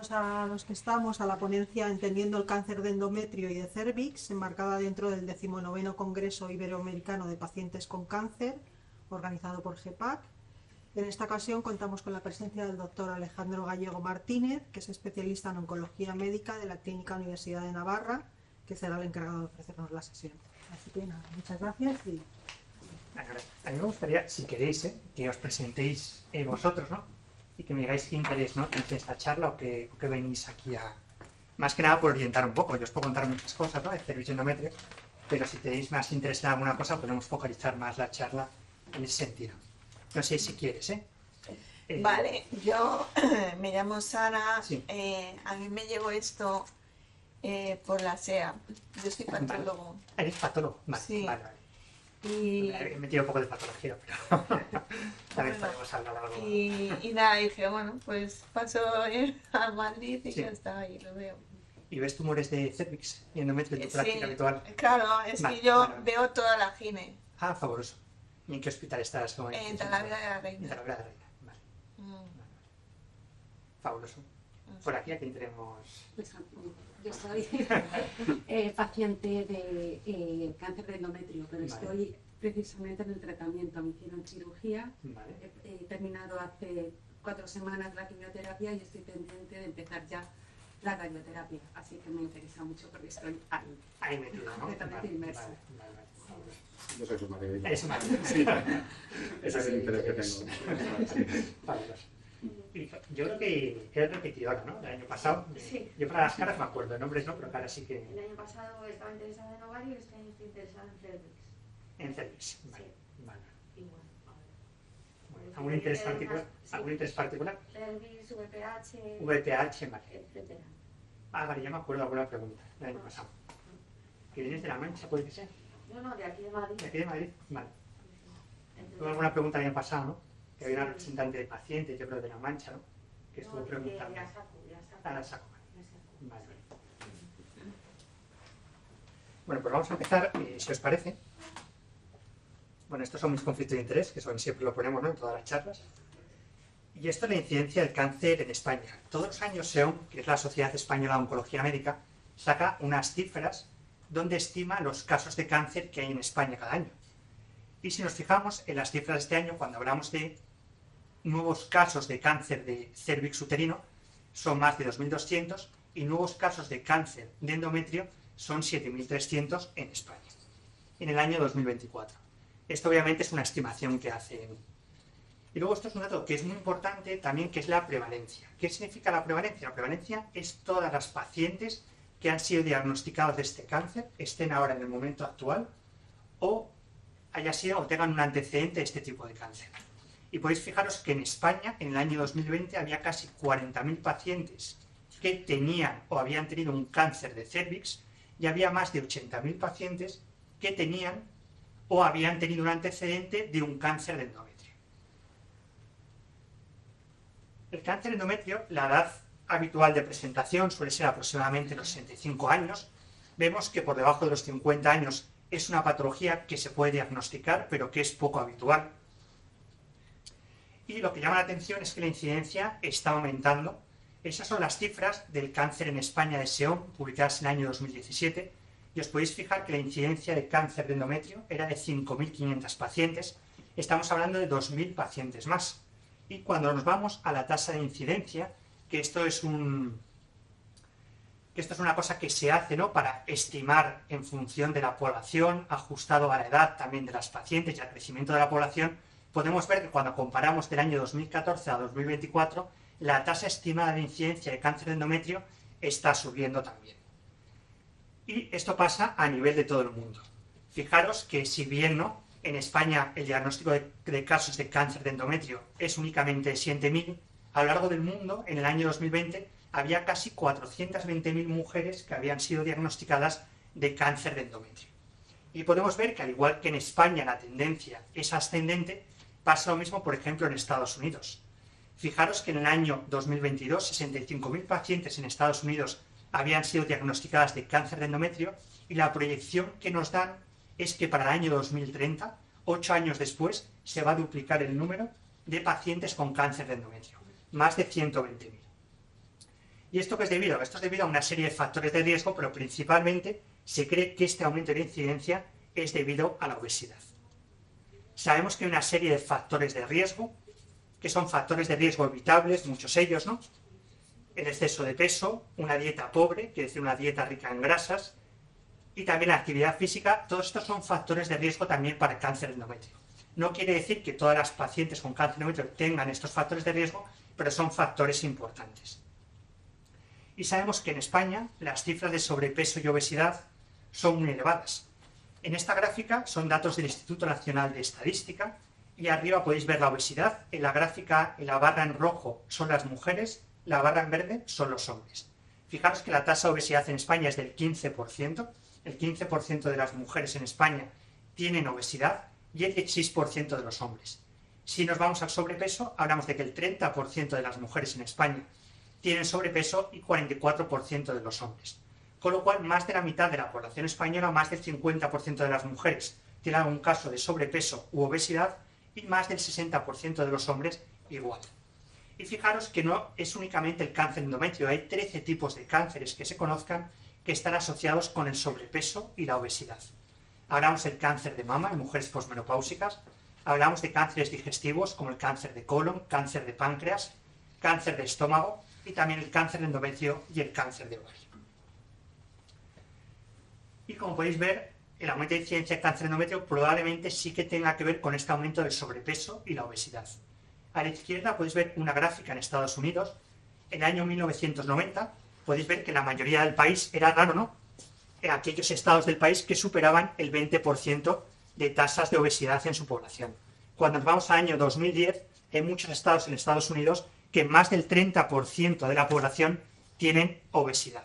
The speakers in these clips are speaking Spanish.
bienvenidos a los que estamos a la ponencia Entendiendo el cáncer de endometrio y de cérvix, enmarcada dentro del 19º Congreso Iberoamericano de Pacientes con Cáncer, organizado por GEPAC. En esta ocasión contamos con la presencia del doctor Alejandro Gallego Martínez, que es especialista en oncología médica de la Clínica Universidad de Navarra, que será el encargado de ofrecernos la sesión. Así que nada, muchas gracias. A mí me gustaría, si queréis, que os presentéis vosotros, ¿no? Y que me digáis qué interés, ¿no? Tenéis esta charla o que venís aquí a... Más que nada por orientar un poco. Yo os puedo contar muchas cosas, ¿no? De cérvix y endometrio, pero si tenéis más interés en alguna cosa, podemos focalizar más la charla en ese sentido. No sé si quieres, Vale, yo me llamo Sara, sí. A mí me llegó esto por la SEA, yo soy patólogo. Vale. ¿Eres patólogo? Vale, sí. Vale. Y... He metido un poco de patología, pero también podemos hablar algo. Y nada, dije, bueno, pues paso a Madrid y sí. ya está, ahí lo veo. ¿Y ves tumores de cérvix y endometrio en tu práctica habitual? Claro, es que yo veo toda la gine. Ah, fabuloso. ¿Y en qué hospital estás? En Talavera de la Reina. En Talavera de la Reina, vale. Vale. Fabuloso. Por aquí tenemos... Yo soy paciente de cáncer de endometrio, pero estoy precisamente en el tratamiento. Me hicieron cirugía, he terminado hace 4 semanas la quimioterapia y estoy pendiente de empezar ya la radioterapia, así que me interesa mucho porque estoy ahí metida, ¿no? Completamente inmersa. Yo soy su marido. Es su marido. Sí. Ese es el interés que tengo. Fabuloso. Yo creo que era repetidora, ¿no? El año pasado. Sí. Yo para las caras me acuerdo, nombres no, pero caras sí que... El año pasado estaba interesada en ovario y este año estoy interesada en cérvix. En cérvix, vale. Sí. Vale. Igual. Bueno, ¿algún interés particular? Sí. ¿Algún interés particular? Cérvix, VPH, VPH, vale. etcétera. Ah, vale, ya me acuerdo de alguna pregunta del año pasado. ¿Que vienes de La Mancha, puede que sea? No, de aquí de Madrid. ¿De aquí de Madrid? Vale. Entonces, Tuve alguna pregunta el año pasado, ¿no? Que había una representante de pacientes, yo creo de La Mancha, ¿no? Que estuvo preguntando. Ya saco. Ah, la saco. Vale. Bueno, pues vamos a empezar, si os parece. Bueno, estos son mis conflictos de interés, que son siempre lo ponemos, ¿no? En todas las charlas. Y esto es la incidencia del cáncer en España. Todos los años SEOM, que es la Sociedad Española de Oncología Médica, saca unas cifras donde estima los casos de cáncer que hay en España cada año. Y si nos fijamos en las cifras de este año, cuando hablamos de nuevos casos de cáncer de cérvix uterino, son más de 2.200 y nuevos casos de cáncer de endometrio son 7.300 en España, en el año 2024. Esto obviamente es una estimación que hacen. Y luego esto es un dato que es muy importante también, que es la prevalencia. ¿Qué significa la prevalencia? La prevalencia es todas las pacientes que han sido diagnosticados de este cáncer, estén ahora en el momento actual, o haya sido o tengan un antecedente de este tipo de cáncer. Y podéis fijaros que en España, en el año 2020, había casi 40.000 pacientes que tenían o habían tenido un cáncer de cérvix, y había más de 80.000 pacientes que tenían o habían tenido un antecedente de un cáncer de endometrio. El cáncer de endometrio, la edad habitual de presentación suele ser aproximadamente los 65 años. Vemos que por debajo de los 50 años es una patología que se puede diagnosticar, pero que es poco habitual. Y lo que llama la atención es que la incidencia está aumentando. Esas son las cifras del cáncer en España de SEOM, publicadas en el año 2017, y os podéis fijar que la incidencia de cáncer de endometrio era de 5.500 pacientes. Estamos hablando de 2.000 pacientes más. Y cuando nos vamos a la tasa de incidencia, que esto es una cosa que se hace, ¿no?, para estimar en función de la población, ajustado a la edad también de las pacientes y al crecimiento de la población, podemos ver que cuando comparamos del año 2014 a 2024, la tasa estimada de incidencia de cáncer de endometrio está subiendo también. Y esto pasa a nivel de todo el mundo. Fijaros que si bien no, en España el diagnóstico de casos de cáncer de endometrio es únicamente de 7.000, a lo largo del mundo, en el año 2020, había casi 420.000 mujeres que habían sido diagnosticadas de cáncer de endometrio. Y podemos ver que, al igual que en España la tendencia es ascendente, pasa lo mismo, por ejemplo, en Estados Unidos. Fijaros que en el año 2022, 65.000 pacientes en Estados Unidos habían sido diagnosticadas de cáncer de endometrio, y la proyección que nos dan es que para el año 2030, 8 años después, se va a duplicar el número de pacientes con cáncer de endometrio, más de 120.000. ¿Y esto qué es debido? Esto es debido a una serie de factores de riesgo, pero principalmente se cree que este aumento de incidencia es debido a la obesidad. Sabemos que hay una serie de factores de riesgo, que son factores de riesgo evitables, muchos ellos, ¿no? El exceso de peso, una dieta pobre, quiere decir una dieta rica en grasas, y también la actividad física. Todos estos son factores de riesgo también para el cáncer de endometrio. No quiere decir que todas las pacientes con cáncer de endometrio tengan estos factores de riesgo, pero son factores importantes. Y sabemos que en España las cifras de sobrepeso y obesidad son muy elevadas. En esta gráfica son datos del Instituto Nacional de Estadística y arriba podéis ver la obesidad. En la gráfica, en la barra en rojo son las mujeres, la barra en verde son los hombres. Fijaros que la tasa de obesidad en España es del 15%. El 15% de las mujeres en España tienen obesidad y el 16% de los hombres. Si nos vamos al sobrepeso, hablamos de que el 30% de las mujeres en España tienen sobrepeso y 44% de los hombres. Con lo cual, más de la mitad de la población española, más del 50% de las mujeres, tienen algún caso de sobrepeso u obesidad y más del 60% de los hombres igual. Y fijaros que no es únicamente el cáncer endometrio, hay 13 tipos de cánceres que se conozcan que están asociados con el sobrepeso y la obesidad. Hablamos del cáncer de mama en mujeres posmenopáusicas, hablamos de cánceres digestivos como el cáncer de colon, cáncer de páncreas, cáncer de estómago y también el cáncer de endometrio y el cáncer de ovario. Y como podéis ver, el aumento de incidencia de cáncer de endometrio probablemente sí que tenga que ver con este aumento del sobrepeso y la obesidad. A la izquierda podéis ver una gráfica en Estados Unidos. En el año 1990 podéis ver que la mayoría del país era raro, ¿no? En aquellos estados del país que superaban el 20% de tasas de obesidad en su población. Cuando nos vamos al año 2010, hay muchos estados en Estados Unidos que más del 30% de la población tienen obesidad.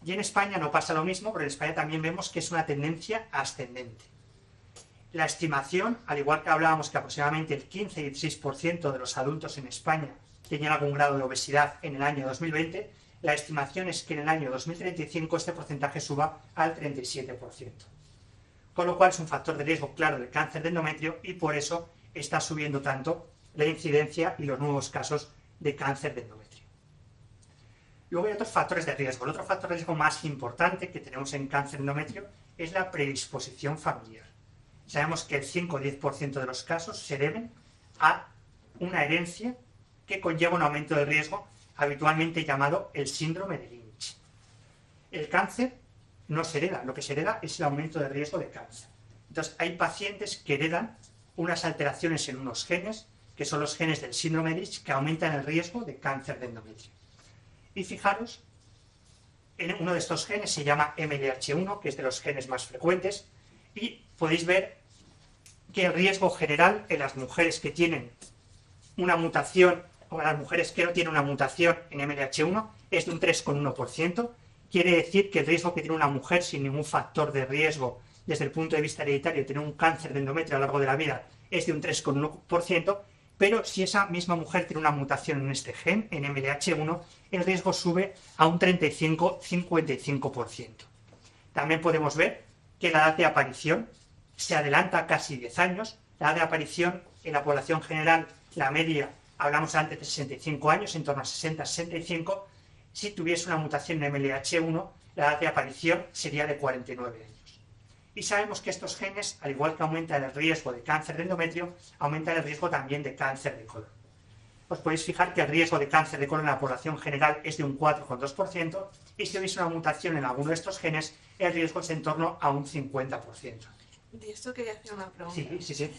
Y en España no pasa lo mismo, pero en España también vemos que es una tendencia ascendente. La estimación, al igual que hablábamos que aproximadamente el 15 y el 16% de los adultos en España tenían algún grado de obesidad en el año 2020, la estimación es que en el año 2035 este porcentaje suba al 37%. Con lo cual es un factor de riesgo claro del cáncer de endometrio y por eso está subiendo tanto la incidencia y los nuevos casos de cáncer de endometrio. Luego hay otros factores de riesgo. El otro factor de riesgo más importante que tenemos en cáncer de endometrio es la predisposición familiar. Sabemos que el 5 o 10% de los casos se deben a una herencia que conlleva un aumento de riesgo habitualmente llamado el síndrome de Lynch. El cáncer no se hereda, lo que se hereda es el aumento de riesgo de cáncer. Entonces hay pacientes que heredan unas alteraciones en unos genes, que son los genes del síndrome de Lynch, que aumentan el riesgo de cáncer de endometrio. Y fijaros, en uno de estos genes se llama MLH1, que es de los genes más frecuentes, y podéis ver que el riesgo general en las mujeres que tienen una mutación, o en las mujeres que no tienen una mutación en MLH1, es de un 3,1%. Quiere decir que el riesgo que tiene una mujer sin ningún factor de riesgo desde el punto de vista hereditario de tener un cáncer de endometrio a lo largo de la vida es de un 3,1%, pero si esa misma mujer tiene una mutación en este gen, en MLH1, el riesgo sube a un 35-55%. También podemos ver que la edad de aparición se adelanta casi 10 años. La edad de aparición en la población general, la media, hablamos antes de 65 años, en torno a 60-65. Si tuviese una mutación en MLH1, la edad de aparición sería de 49 años. Y sabemos que estos genes, al igual que aumentan el riesgo de cáncer de endometrio, aumentan el riesgo también de cáncer de colon. Os podéis fijar que el riesgo de cáncer de colon en la población general es de un 4,2%, y si hubiese una mutación en alguno de estos genes, el riesgo es en torno a un 50%. De esto quería hacer una pregunta. Sí.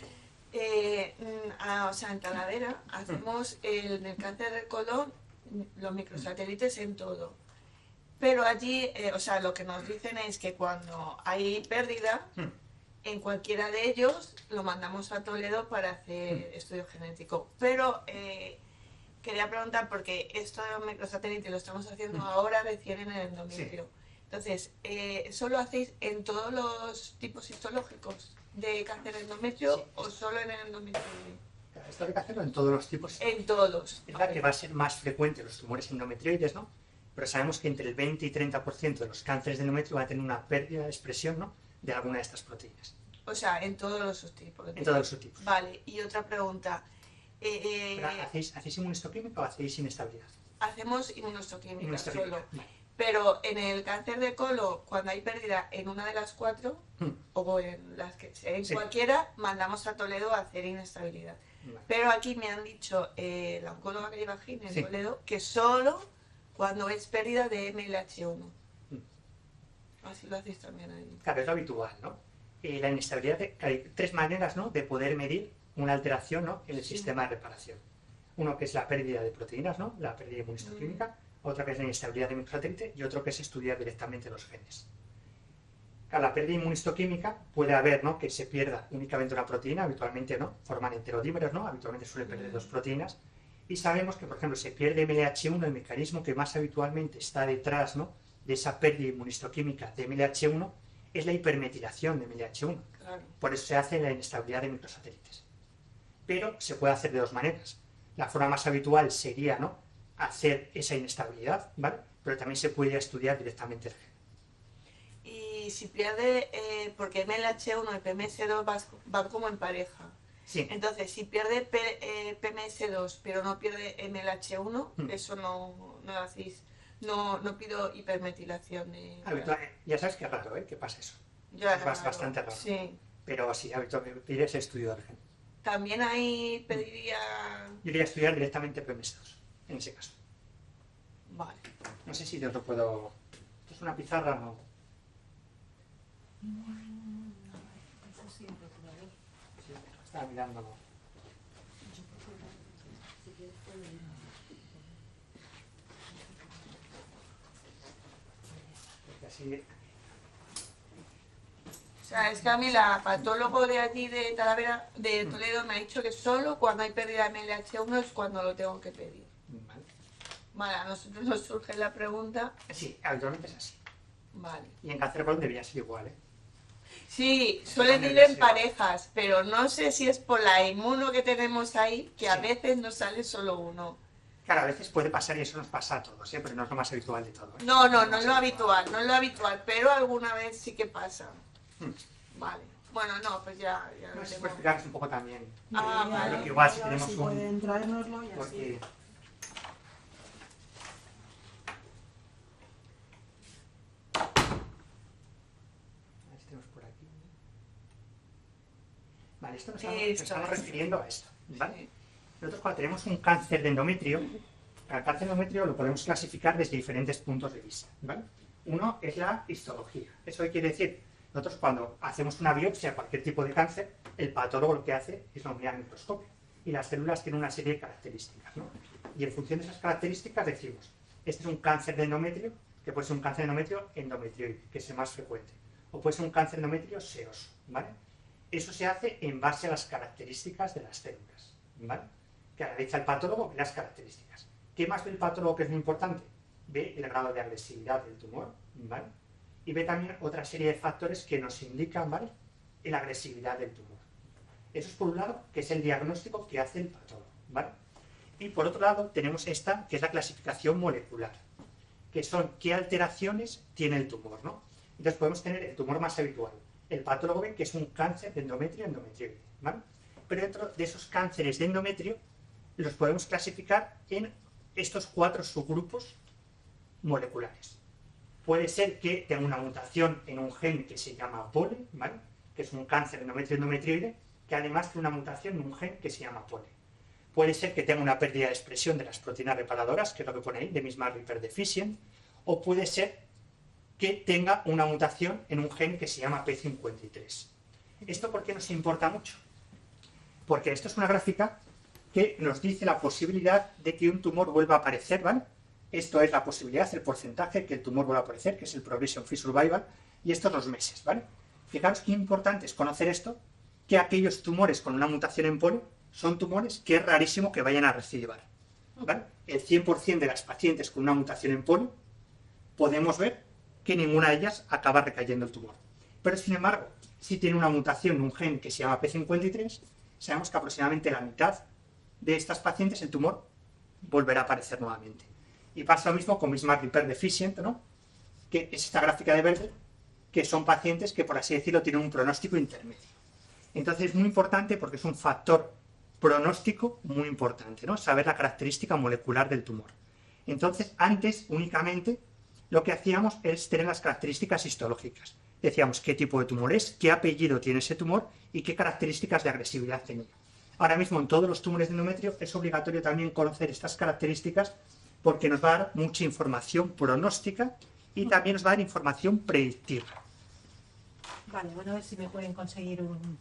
O sea, en Talavera hacemos el cáncer de colon, los microsatélites en todo. Pero allí, o sea, lo que nos dicen es que cuando hay pérdida, en cualquiera de ellos lo mandamos a Toledo para hacer estudio genético. Pero quería preguntar, porque esto de los microsatélites lo estamos haciendo ahora recién en el endometrio. Sí. Entonces, ¿eso lo hacéis en todos los tipos histológicos de cáncer de endometrio o solo en el endometrio? Esto hay que hacerlo en todos los tipos. En todos. Es verdad que va a ser más frecuente los tumores endometrioides, ¿no? Pero sabemos que entre el 20 y 30% de los cánceres de endometrio van a tener una pérdida de expresión, ¿no?, de alguna de estas proteínas. O sea, en todos los subtipos. En todos los subtipos. Vale, y otra pregunta. ¿Hacéis inmunohistoquímica o hacéis inestabilidad? hacemos inmunohistoquímica Inmunohistoquímica, solo. vale. Pero en el cáncer de colon, cuando hay pérdida en una de las 4, o en las que sea, en Sí. cualquiera, mandamos a Toledo a hacer inestabilidad. Vale. Pero aquí me han dicho la oncóloga que lleva GIN en Sí. Toledo que solo cuando es pérdida de MLH1. Así lo hacéis también ahí. Claro, es lo habitual, ¿no? La inestabilidad, hay 3 maneras, ¿no?, de poder medir una alteración, ¿no?, en el Sí. sistema de reparación. Uno que es la pérdida de proteínas, ¿no?, la pérdida inmunistoquímica, otra que es la inestabilidad de microsatélite y otro que es estudiar directamente los genes. Claro, la pérdida inmunistoquímica puede haber, ¿no?, que se pierda únicamente una proteína, habitualmente no, forman heterodímeros, ¿no?, habitualmente suele perder 2 proteínas, y sabemos que, por ejemplo, se pierde MLH1, el mecanismo que más habitualmente está detrás, ¿no?, de esa pérdida inmunistoquímica de MLH1 es la hipermetilación de MLH1. Claro. Por eso se hace la inestabilidad de microsatélites. Pero se puede hacer de 2 maneras. La forma más habitual sería, ¿no?, hacer esa inestabilidad, ¿vale? Pero también se puede estudiar directamente el gen. Y si pierde, porque MLH1 y PMS2 van como en pareja. Sí, Entonces, si pierde PMS2 pero no pierde MLH1, eso no lo hacéis. No pido hipermetilación de... ya sabes que es raro, ¿eh?, que pasa eso. Ya, Es bastante raro. Sí. Pero sí, habitualmente pedir ese estudio del gen. También ahí pediría... Yo iría a estudiar directamente PMS2, en ese caso. Vale. No sé si yo lo puedo... ¿Esto es una pizarra o no? Sí, estaba mirando. Porque así... O sea, es que a mí la patólogo de allí de Talavera, de Toledo, me ha dicho que solo cuando hay pérdida de MLH1 es cuando lo tengo que pedir. Vale. Vale, a nosotros nos surge la pregunta. Sí, habitualmente es así. Vale. Y en cáncer de colon debería ser igual, ¿eh? Sí, suelen ir en parejas, pero no sé si es por la inmuno que tenemos ahí, que a Sí. veces nos sale solo uno. Claro, a veces puede pasar y eso nos pasa a todos, ¿eh? Pero no es lo más habitual de todo, ¿eh? No lo es más lo habitual, no es lo habitual, pero alguna vez sí que pasa. Vale. Bueno, no, pues ya No lo sé si tengo. puedes explicaros un poco también. Ah, vale. Creo que igual si A ver tenemos si un... pueden traérnoslo y así. Porque... A ver si tenemos por aquí. Vale, esto nos estamos refiriendo a esto, ¿vale? Sí. Nosotros cuando tenemos un cáncer de endometrio, el cáncer de endometrio lo podemos clasificar desde diferentes puntos de vista, ¿vale? Uno es la histología. ¿Eso qué quiere decir? Nosotros cuando hacemos una biopsia, cualquier tipo de cáncer, el patólogo lo que hace es lo mirar al microscopio. Y las células tienen una serie de características, ¿no? Y en función de esas características decimos, este es un cáncer de endometrio, que puede ser un cáncer de endometrio endometrioide, que es el más frecuente. O puede ser un cáncer de endometrio seoso, ¿vale? Eso se hace en base a las características de las células, ¿vale? Que analiza el patólogo ve las características. ¿Qué más ve el patólogo que es muy importante? Ve el grado de agresividad del tumor, ¿vale? Y ve también otra serie de factores que nos indican, ¿vale?, la agresividad del tumor. Eso es por un lado, que es el diagnóstico que hace el patólogo, ¿vale? Y por otro lado tenemos esta, que es la clasificación molecular, que son qué alteraciones tiene el tumor, ¿no? Entonces podemos tener el tumor más habitual. El patólogo ve que es un cáncer de endometrio endometrioide, ¿vale? Pero dentro de esos cánceres de endometrio los podemos clasificar en estos 4 subgrupos moleculares. Puede ser que tenga una mutación en un gen que se llama POLE, ¿vale?, que es un cáncer endometrio endometrioide, que además tiene una mutación en un gen que se llama POLE. Puede ser que tenga una pérdida de expresión de las proteínas reparadoras, que es lo que pone ahí, de misma Repair Deficient, o puede ser que tenga una mutación en un gen que se llama P53. ¿Esto por qué nos importa mucho? Porque esto es una gráfica que nos dice la posibilidad de que un tumor vuelva a aparecer, ¿vale? Esto es la posibilidad, el porcentaje que el tumor vuelva a aparecer, que es el Progression Free Survival, y estos los meses, ¿vale? Fijaros qué importante es conocer esto, que aquellos tumores con una mutación en POLE son tumores que es rarísimo que vayan a recidivar, ¿vale? El 100% de las pacientes con una mutación en POLE podemos ver que ninguna de ellas acaba recayendo el tumor. Pero sin embargo, si tiene una mutación en un gen que se llama P53, sabemos que aproximadamente la mitad de estas pacientes el tumor volverá a aparecer nuevamente. Y pasa lo mismo con Bismarck Repair Deficient, ¿no?, que es esta gráfica de verde, que son pacientes que, por así decirlo, tienen un pronóstico intermedio. Entonces es muy importante porque es un factor pronóstico muy importante, ¿no?, saber la característica molecular del tumor. Entonces, antes únicamente lo que hacíamos es tener las características histológicas. Decíamos qué tipo de tumor es, qué apellido tiene ese tumor y qué características de agresividad tenía. Ahora mismo en todos los tumores de endometrio es obligatorio también conocer estas características porque nos va a dar mucha información pronóstica y también nos va a dar información predictiva. Vale, bueno, a ver si me pueden conseguir un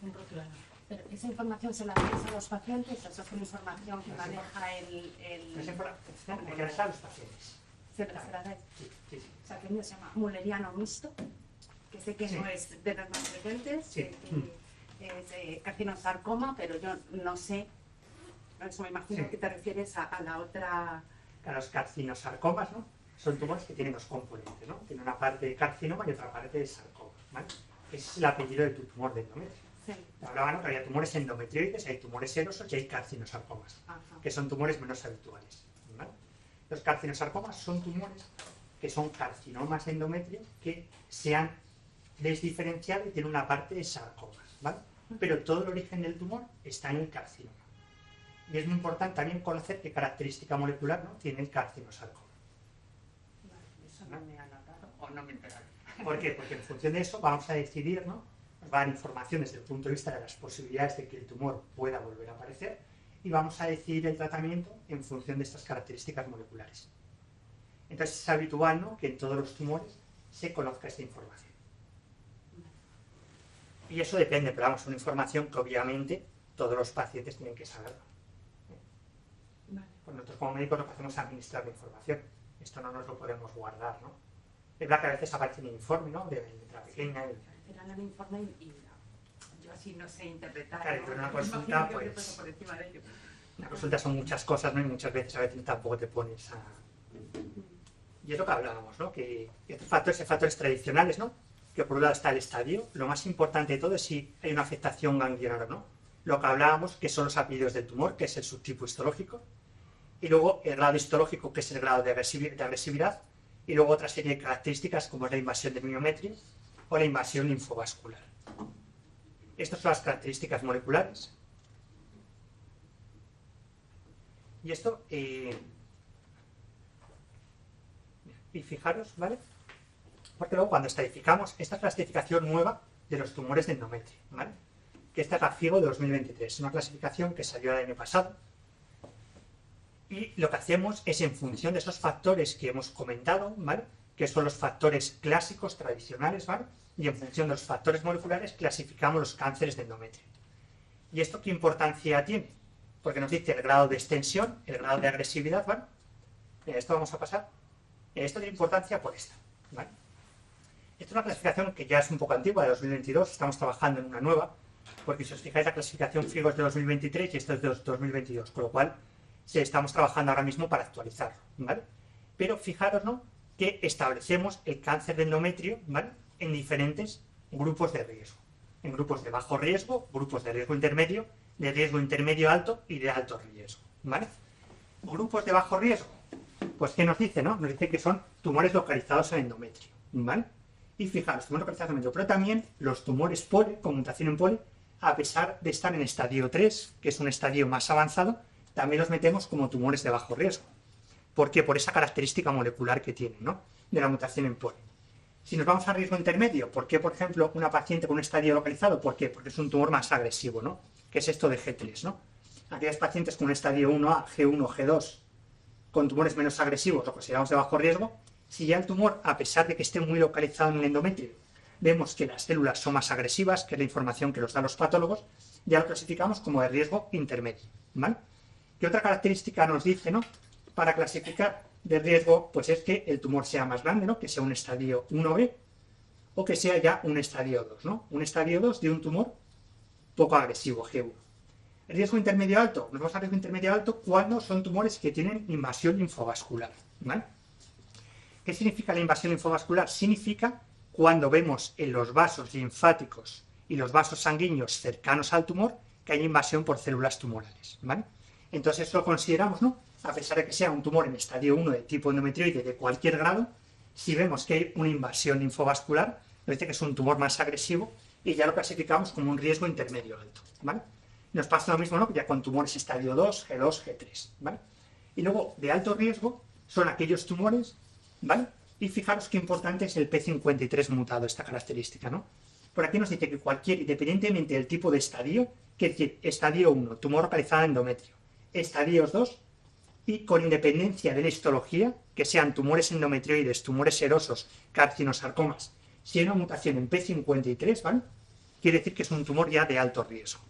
rotulador. Pero esa información se la dais a los pacientes, esa es una información que maneja el... Esa información hay que darla a los pacientes. Se la dais. Sí, sí, sí. O sea, que el mío se llama mulleriano mixto, que sé que Sí. no es de las más frecuentes, Sí. que es carcinosarcoma, pero yo no sé, eso me imagino Sí. que te refieres a la otra... A los carcinosarcomas, ¿no? Son tumores que tienen dos componentes, ¿no? Tienen una parte de carcinoma y otra parte de sarcoma, ¿vale? Ese es el apellido de tu tumor de endometrio. Sí. Te hablaba, ¿no?, que había tumores endometrioides, hay tumores serosos y hay carcinosarcomas, Ajá. que son tumores menos habituales, ¿vale? Los carcinosarcomas son tumores que son carcinomas de endometrio que se han desdiferenciado y tienen una parte de sarcomas, ¿vale? Pero todo el origen del tumor está en el carcinoma. Y es muy importante también conocer qué característica molecular, ¿no?, tiene el carcinosarcoma. Vale, eso no me ha notado o no me he enterado. ¿Por qué? Porque en función de eso vamos a decidir, ¿no?, nos va a dar información desde el punto de vista de las posibilidades de que el tumor pueda volver a aparecer y vamos a decidir el tratamiento en función de estas características moleculares. Entonces es habitual, ¿no?, que en todos los tumores se conozca esta información. Y eso depende, pero vamos, una información que obviamente todos los pacientes tienen que saberlo. Vale. Pues nosotros como médicos lo que hacemos es administrar la información. Esto no nos lo podemos guardar, ¿no? Es verdad que a veces aparece en el informe, ¿no?, de letra pequeña. Era el informe y yo así no sé interpretar. Claro, ¿no? pero una Me consulta, imagino que pues, paso por encima de ello. La consulta son muchas cosas, ¿no?, y muchas veces a veces tampoco te pones a... Y es lo que hablábamos, ¿no?, que estos factores tradicionales, ¿no?, que por un lado está el estadio, lo más importante de todo es si hay una afectación ganglionar o no. Lo que hablábamos, que son los apellidos del tumor, que es el subtipo histológico, y luego el grado histológico, que es el grado de agresividad, y luego otra serie de características como es la invasión del miometrio o la invasión linfovascular. Estas son las características moleculares. Y esto, y fijaros, ¿vale? Porque luego cuando estadificamos, esta es la clasificación nueva de los tumores de endometrio, ¿vale? Que esta es la FIGO de 2023, es una clasificación que salió el año pasado. Y lo que hacemos es en función de esos factores que hemos comentado, ¿vale?, que son los factores clásicos, tradicionales, ¿vale?, y en función de los factores moleculares clasificamos los cánceres de endometrio. ¿Y esto qué importancia tiene? Porque nos dice el grado de extensión, el grado de agresividad, ¿vale? Mira, esto vamos a pasar. Esto tiene importancia por esto, ¿vale? Esta es una clasificación que ya es un poco antigua, de 2022, estamos trabajando en una nueva, porque si os fijáis la clasificación FIGO es de 2023 y esto es de 2022, con lo cual estamos trabajando ahora mismo para actualizarlo, ¿vale? Pero fijaros, ¿no?, que establecemos el cáncer de endometrio, ¿vale?, en diferentes grupos de riesgo. En grupos de bajo riesgo, grupos de riesgo intermedio alto y de alto riesgo, ¿vale? Grupos de bajo riesgo, pues ¿qué nos dice, no? Nos dice que son tumores localizados en endometrio, ¿vale? Y fijaros, tumores localizados en endometrio, pero también los tumores pole, con mutación en pole, a pesar de estar en estadio 3, que es un estadio más avanzado, también los metemos como tumores de bajo riesgo. ¿Por qué? Por esa característica molecular que tienen, ¿no?, de la mutación en pole. Si nos vamos a riesgo intermedio, ¿por qué, por ejemplo, una paciente con un estadio localizado? ¿Por qué? Porque es un tumor más agresivo, ¿no?, que es esto de G3, ¿no? Aquellas pacientes con un estadio 1A, G1, G2, con tumores menos agresivos, lo consideramos de bajo riesgo. Si ya el tumor, a pesar de que esté muy localizado en el endometrio, vemos que las células son más agresivas, que es la información que nos dan los patólogos, ya lo clasificamos como de riesgo intermedio, ¿vale? ¿Qué otra característica nos dice, no?, para clasificar de riesgo? Pues es que el tumor sea más grande, ¿no?, que sea un estadio 1B, o que sea ya un estadio 2, ¿no?, un estadio 2 de un tumor poco agresivo, G1. El riesgo intermedio alto, nos vamos a riesgo intermedio alto cuando son tumores que tienen invasión linfovascular, ¿vale? ¿Qué significa la invasión linfovascular? Significa cuando vemos en los vasos linfáticos y los vasos sanguíneos cercanos al tumor que hay invasión por células tumorales, ¿vale? Entonces eso lo consideramos, ¿no?, a pesar de que sea un tumor en estadio 1 de tipo endometrioide de cualquier grado, si vemos que hay una invasión linfovascular, nos dice que es un tumor más agresivo y ya lo clasificamos como un riesgo intermedio alto, ¿vale? Nos pasa lo mismo, ¿no?, ya con tumores estadio 2, G2, G3, ¿vale? Y luego, de alto riesgo, son aquellos tumores, ¿vale? Y fijaros qué importante es el P53 mutado, esta característica, ¿no? Por aquí nos dice que cualquier, independientemente del tipo de estadio, quiere decir, estadio 1, tumor localizado en endometrio, estadios 2, y con independencia de la histología, que sean tumores endometrioides, tumores serosos, carcinosarcomas, si hay una mutación en P53, ¿vale? Quiere decir que es un tumor ya de alto riesgo.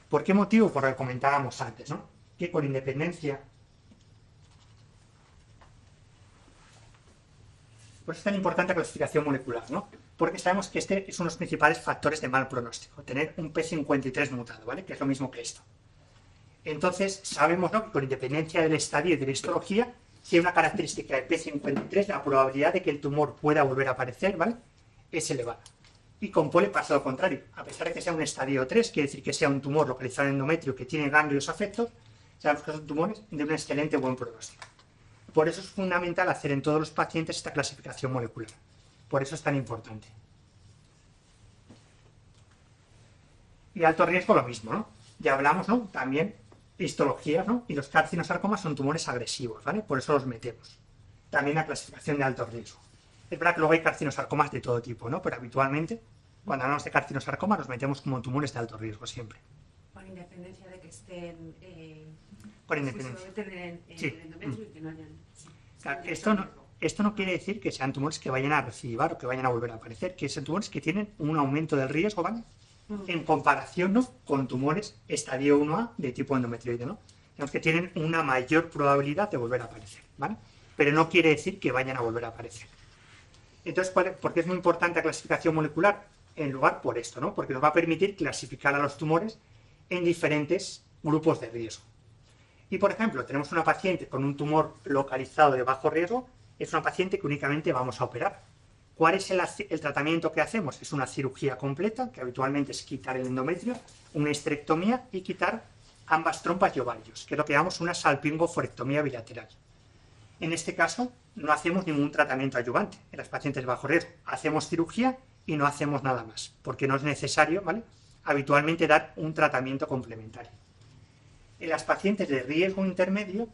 ¿Por qué motivo? Por lo que comentábamos antes, ¿no? Que con independencia... Por eso es tan importante la clasificación molecular, ¿no? Porque sabemos que este es uno de los principales factores de mal pronóstico, tener un P53 mutado, ¿vale? Que es lo mismo que esto. Entonces, sabemos, ¿no?, que con independencia del estadio y de la histología, si hay una característica de P53, la probabilidad de que el tumor pueda volver a aparecer, ¿vale?, es elevada. Y con POLE pasa lo contrario. A pesar de que sea un estadio 3, quiere decir que sea un tumor localizado en endometrio que tiene ganglios afectos, sabemos que son tumores de un excelente buen pronóstico. Por eso es fundamental hacer en todos los pacientes esta clasificación molecular. Por eso es tan importante. Y alto riesgo lo mismo, ¿no? Ya hablamos, ¿no?, también histologías, ¿no? Y los carcinosarcomas son tumores agresivos, ¿vale? Por eso los metemos. También la clasificación de alto riesgo. Es verdad que luego hay carcinosarcomas de todo tipo, ¿no? Pero habitualmente, cuando hablamos de carcinosarcomas, los metemos como tumores de alto riesgo siempre. Con independencia de que estén Con independencia. en Sí. el endometrio y que no hayan... Claro, esto no quiere decir que sean tumores que vayan a recidivar o que vayan a volver a aparecer, que son tumores que tienen un aumento del riesgo, ¿vale? En comparación, ¿no?, con tumores estadio 1A de tipo endometrioide, ¿no? Digamos que tienen una mayor probabilidad de volver a aparecer, ¿vale? Pero no quiere decir que vayan a volver a aparecer. Entonces, ¿por qué es muy importante la clasificación molecular? En lugar por esto, ¿no? Porque nos va a permitir clasificar a los tumores en diferentes grupos de riesgo. Y, por ejemplo, tenemos una paciente con un tumor localizado de bajo riesgo, es una paciente que únicamente vamos a operar. ¿Cuál es el tratamiento que hacemos? Es una cirugía completa, que habitualmente es quitar el endometrio, una histerectomía y quitar ambas trompas y ovarios, que es lo que llamamos una salpingoforectomía bilateral. En este caso, no hacemos ningún tratamiento adyuvante en las pacientes de bajo riesgo. Hacemos cirugía y no hacemos nada más, porque no es necesario, ¿vale?, habitualmente dar un tratamiento complementario. En las pacientes de riesgo intermedio,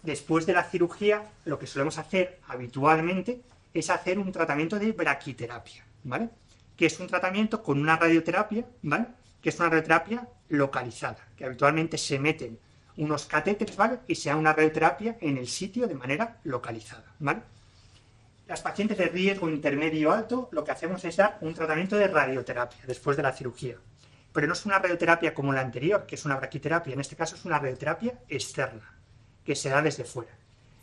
después de la cirugía, lo que solemos hacer habitualmente es hacer un tratamiento de braquiterapia, ¿vale?, que es un tratamiento con una radioterapia, ¿vale?, que es una radioterapia localizada, que habitualmente se meten unos catéteres, ¿vale?, y se da una radioterapia en el sitio de manera localizada, ¿vale? Las pacientes de riesgo intermedio alto, lo que hacemos es dar un tratamiento de radioterapia después de la cirugía. Pero no es una radioterapia como la anterior, que es una braquiterapia, en este caso es una radioterapia externa, que se da desde fuera.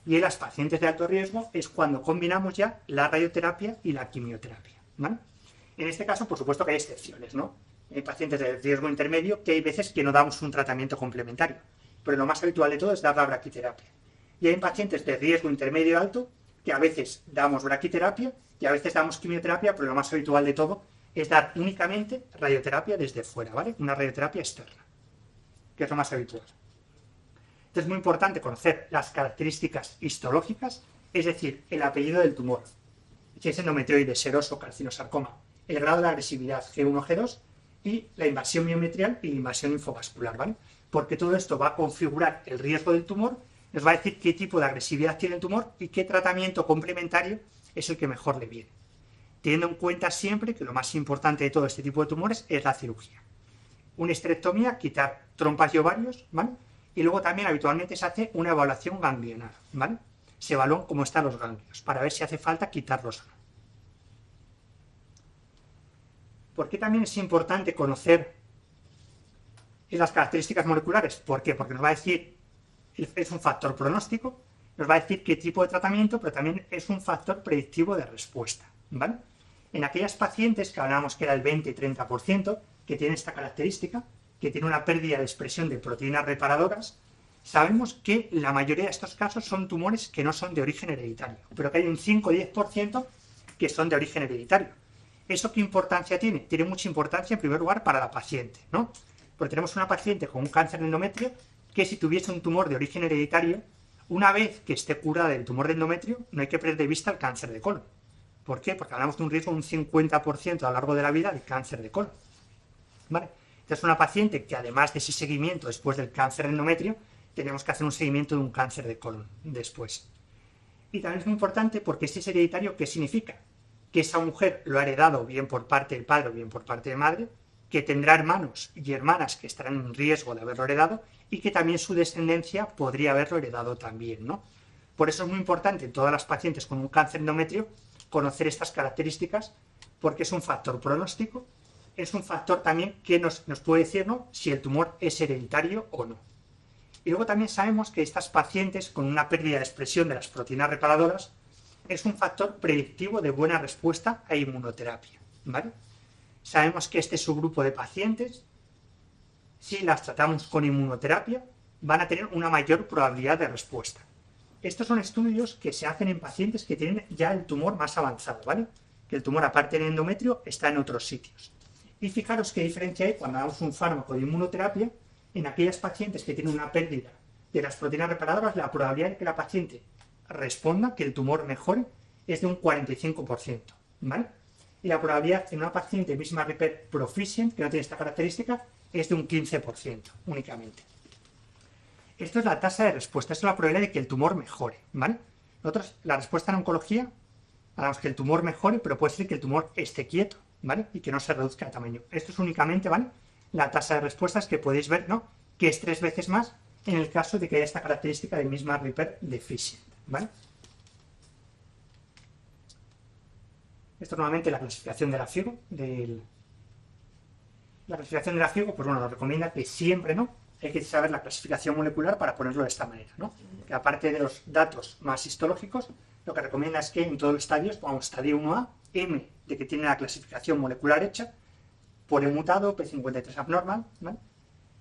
Y en las pacientes de alto riesgo es cuando combinamos ya la radioterapia y la quimioterapia, ¿vale? En este caso, por supuesto que hay excepciones, ¿no? Hay pacientes de riesgo intermedio que hay veces que no damos un tratamiento complementario, pero lo más habitual de todo es dar la braquiterapia. Y hay pacientes de riesgo intermedio alto que a veces damos braquiterapia y a veces damos quimioterapia, pero lo más habitual de todo es dar únicamente radioterapia desde fuera, ¿vale? Una radioterapia externa, que es lo más habitual. Entonces es muy importante conocer las características histológicas, es decir, el apellido del tumor, si es endometrioide, seroso, carcinosarcoma, el grado de agresividad G1, G2 y la invasión miometrial y la invasión linfovascular, ¿vale? Porque todo esto va a configurar el riesgo del tumor, nos va a decir qué tipo de agresividad tiene el tumor y qué tratamiento complementario es el que mejor le viene. Teniendo en cuenta siempre que lo más importante de todo este tipo de tumores es la cirugía. Una histerectomía, quitar trompas y ovarios, ¿vale? Y luego también habitualmente se hace una evaluación ganglionar, ¿vale? Se evalúan cómo están los ganglios, para ver si hace falta quitarlos o no. ¿Por qué también es importante conocer las características moleculares? ¿Por qué? Porque nos va a decir, es un factor pronóstico, nos va a decir qué tipo de tratamiento, pero también es un factor predictivo de respuesta, ¿vale? En aquellas pacientes que hablábamos que era el 20 y 30%, que tienen esta característica, que tiene una pérdida de expresión de proteínas reparadoras, sabemos que la mayoría de estos casos son tumores que no son de origen hereditario, pero que hay un 5 o 10% que son de origen hereditario. ¿Eso qué importancia tiene? Tiene mucha importancia en primer lugar para la paciente, ¿no? Porque tenemos una paciente con un cáncer de endometrio que si tuviese un tumor de origen hereditario, una vez que esté curada del tumor de endometrio, no hay que perder de vista el cáncer de colon. ¿Por qué? Porque hablamos de un riesgo de un 50% a lo largo de la vida de cáncer de colon, ¿vale? Entonces una paciente que además de ese seguimiento después del cáncer de endometrio, tenemos que hacer un seguimiento de un cáncer de colon después. Y también es muy importante porque si es hereditario, ¿qué significa? Que esa mujer lo ha heredado bien por parte del padre o bien por parte de madre, que tendrá hermanos y hermanas que estarán en riesgo de haberlo heredado y que también su descendencia podría haberlo heredado también, ¿no? Por eso es muy importante en todas las pacientes con un cáncer endometrio conocer estas características porque es un factor pronóstico, es un factor también que nos puede decir, ¿no?, si el tumor es hereditario o no. Y luego también sabemos que estas pacientes con una pérdida de expresión de las proteínas reparadoras es un factor predictivo de buena respuesta a inmunoterapia, ¿vale? Sabemos que este subgrupo de pacientes, si las tratamos con inmunoterapia, van a tener una mayor probabilidad de respuesta. Estos son estudios que se hacen en pacientes que tienen ya el tumor más avanzado, ¿vale? Que el tumor, aparte del endometrio, está en otros sitios. Y fijaros qué diferencia hay cuando damos un fármaco de inmunoterapia. En aquellas pacientes que tienen una pérdida de las proteínas reparadoras, la probabilidad de que la paciente responda, que el tumor mejore, es de un 45%, ¿vale? Y la probabilidad en una paciente misma repair proficient, que no tiene esta característica, es de un 15% únicamente. Esto es la tasa de respuesta, esto es la probabilidad de que el tumor mejore, ¿vale? Nosotros, la respuesta en oncología, hablamos que el tumor mejore, pero puede ser que el tumor esté quieto, ¿vale? Y que no se reduzca de tamaño. Esto es únicamente, ¿vale?, la tasa de respuestas que podéis ver, ¿no?, que es 3 veces más en el caso de que haya esta característica de misma repair deficient, ¿vale? Esto es nuevamente la clasificación de la FIGO. La clasificación de la FIGO, pues bueno, nos recomienda que siempre, ¿no?, hay que saber la clasificación molecular para ponerlo de esta manera, ¿no? Que aparte de los datos más histológicos, lo que recomienda es que en todos los estadios pongamos estadio 1A, M de que tiene la clasificación molecular hecha, por el mutado, P53 abnormal, ¿vale?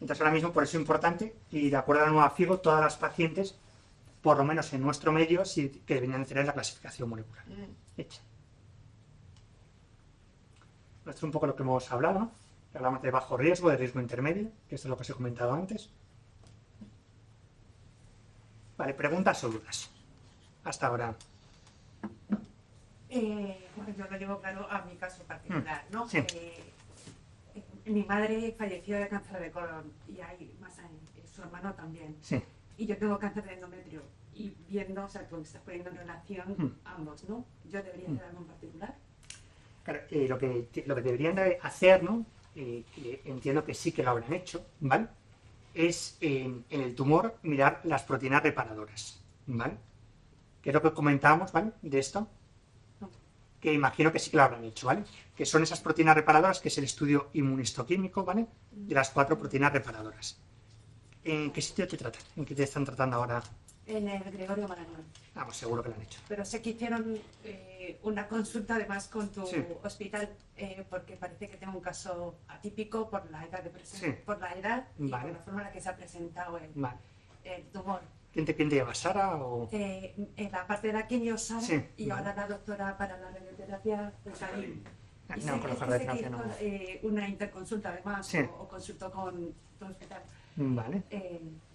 Entonces ahora mismo por eso es importante, y de acuerdo a la nueva FIGO, todas las pacientes, por lo menos en nuestro medio, sí que deberían tener la clasificación molecular hecha. Esto es un poco lo que hemos hablado, ¿no? Que hablamos de bajo riesgo, de riesgo intermedio, que esto es lo que os he comentado antes. Vale, preguntas o dudas. Hasta ahora. Bueno, yo lo llevo claro a mi caso particular, ¿no? Sí. Mi madre falleció de cáncer de colon y hay más su hermano también. Sí. Y yo tengo cáncer de endometrio. Y viendo, o sea, tú estás poniendo en relación ambos, ¿no? ¿Yo debería hacer algo en particular? Claro, lo que deberían de hacer, ¿no?, entiendo que sí que lo habrán hecho, ¿vale?, es en el tumor mirar las proteínas reparadoras, ¿vale? Que es lo que comentábamos, ¿vale?, de esto, que imagino que sí que lo habrán hecho, ¿vale? Que son esas proteínas reparadoras, que es el estudio inmunistoquímico, ¿vale?, de las 4 proteínas reparadoras. ¿En qué sitio te tratan? ¿En qué te están tratando ahora? En el Gregorio Marañón. Ah, pues seguro que lo han hecho. Pero sé que hicieron una consulta además con tu Sí. hospital, porque parece que tengo un caso atípico por la edad Sí. por la edad y Vale. por la forma en la que se ha presentado Vale. el tumor. ¿Quién te lleva, Sara o...? En la parte de la quimio Sara, Sí, y vale. ahora la doctora para la radioterapia Karim. Y No, sé- con la sé radioterapia que no. hizo, una interconsulta además, Sí. o consultó con tu hospital. Vale.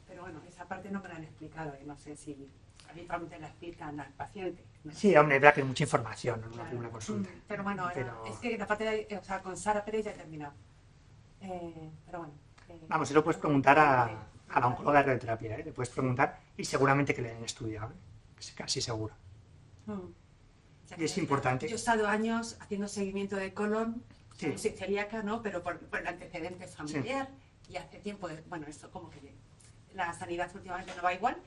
Pero bueno, esa parte no me la han explicado y no sé si habitualmente la explican al paciente. ¿no? Sí, hombre, es verdad que hay mucha información en una Claro. primera consulta. Pero bueno, es que la parte de, o sea, con Sara Pérez ya he terminado. Pero bueno. Vamos, se lo puedes preguntar a la oncóloga de radioterapia, ¿eh? Le puedes preguntar y seguramente que le han estudiado, ¿eh? Casi seguro. O sea, Y es importante. Yo he estado años haciendo seguimiento de colon, Sí. soy celíaca, ¿no? Pero por el antecedente familiar, y hace tiempo, bueno, esto como que la sanidad últimamente no va igual.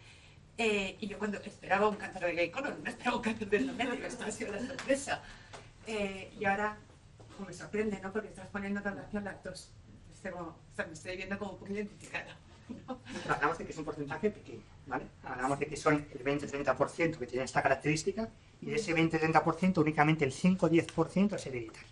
Y yo cuando esperaba un cáncer de colon, no esperaba un cáncer de endometrio, esto ha sido la sorpresa. Y ahora me sorprende, ¿no? Porque estás poniendo en relación las dos. Me estoy viendo como un poco identificada. ¿no? Pero hablamos de que es un porcentaje pequeño, ¿vale? Hablamos de que son el 20-30% que tienen esta característica y de ese 20-30% únicamente el 5-10% es hereditario.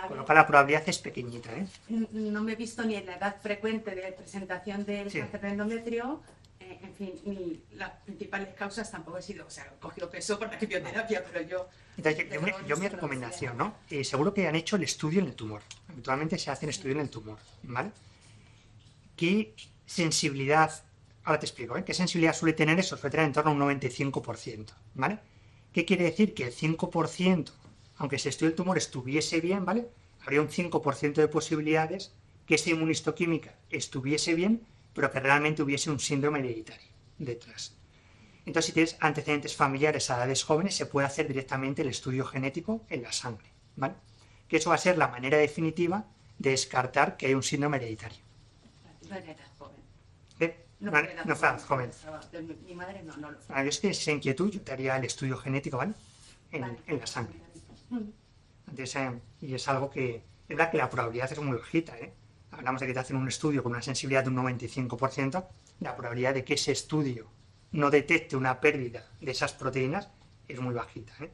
Con lo cual la probabilidad es pequeñita, ¿eh? No me he visto ni en la edad frecuente de presentación del Sí. cáncer de endometrio, en fin, ni las principales causas tampoco he sido, o sea, he cogido peso por la quimioterapia, pero yo... Entonces, yo mi recomendación, ¿no? Seguro que han hecho el estudio en el tumor. Habitualmente se hace el estudio en el tumor, ¿vale? ¿Qué sensibilidad, ahora te explico, ¿eh? ¿Qué sensibilidad suele tener eso? Suele tener en torno a un 95%, ¿vale? ¿Qué quiere decir? Que el 5%, aunque ese estudio del tumor estuviese bien, ¿vale? Habría un 5% de posibilidades que esa inmunistoquímica estuviese bien pero que realmente hubiese un síndrome hereditario detrás. Entonces, si tienes antecedentes familiares a edades jóvenes, se puede hacer directamente el estudio genético en la sangre, ¿vale? Que eso va a ser la manera definitiva de descartar que hay un síndrome hereditario. No era joven. No fue joven. Mi madre no lo fue. Yo si tienes esa inquietud, yo te haría el estudio genético, ¿vale? En la sangre. Entonces, y es algo que, es verdad que la probabilidad es muy bajita, ¿eh? Hablamos de que te hacen un estudio con una sensibilidad de un 95%, la probabilidad de que ese estudio no detecte una pérdida de esas proteínas es muy bajita, ¿eh?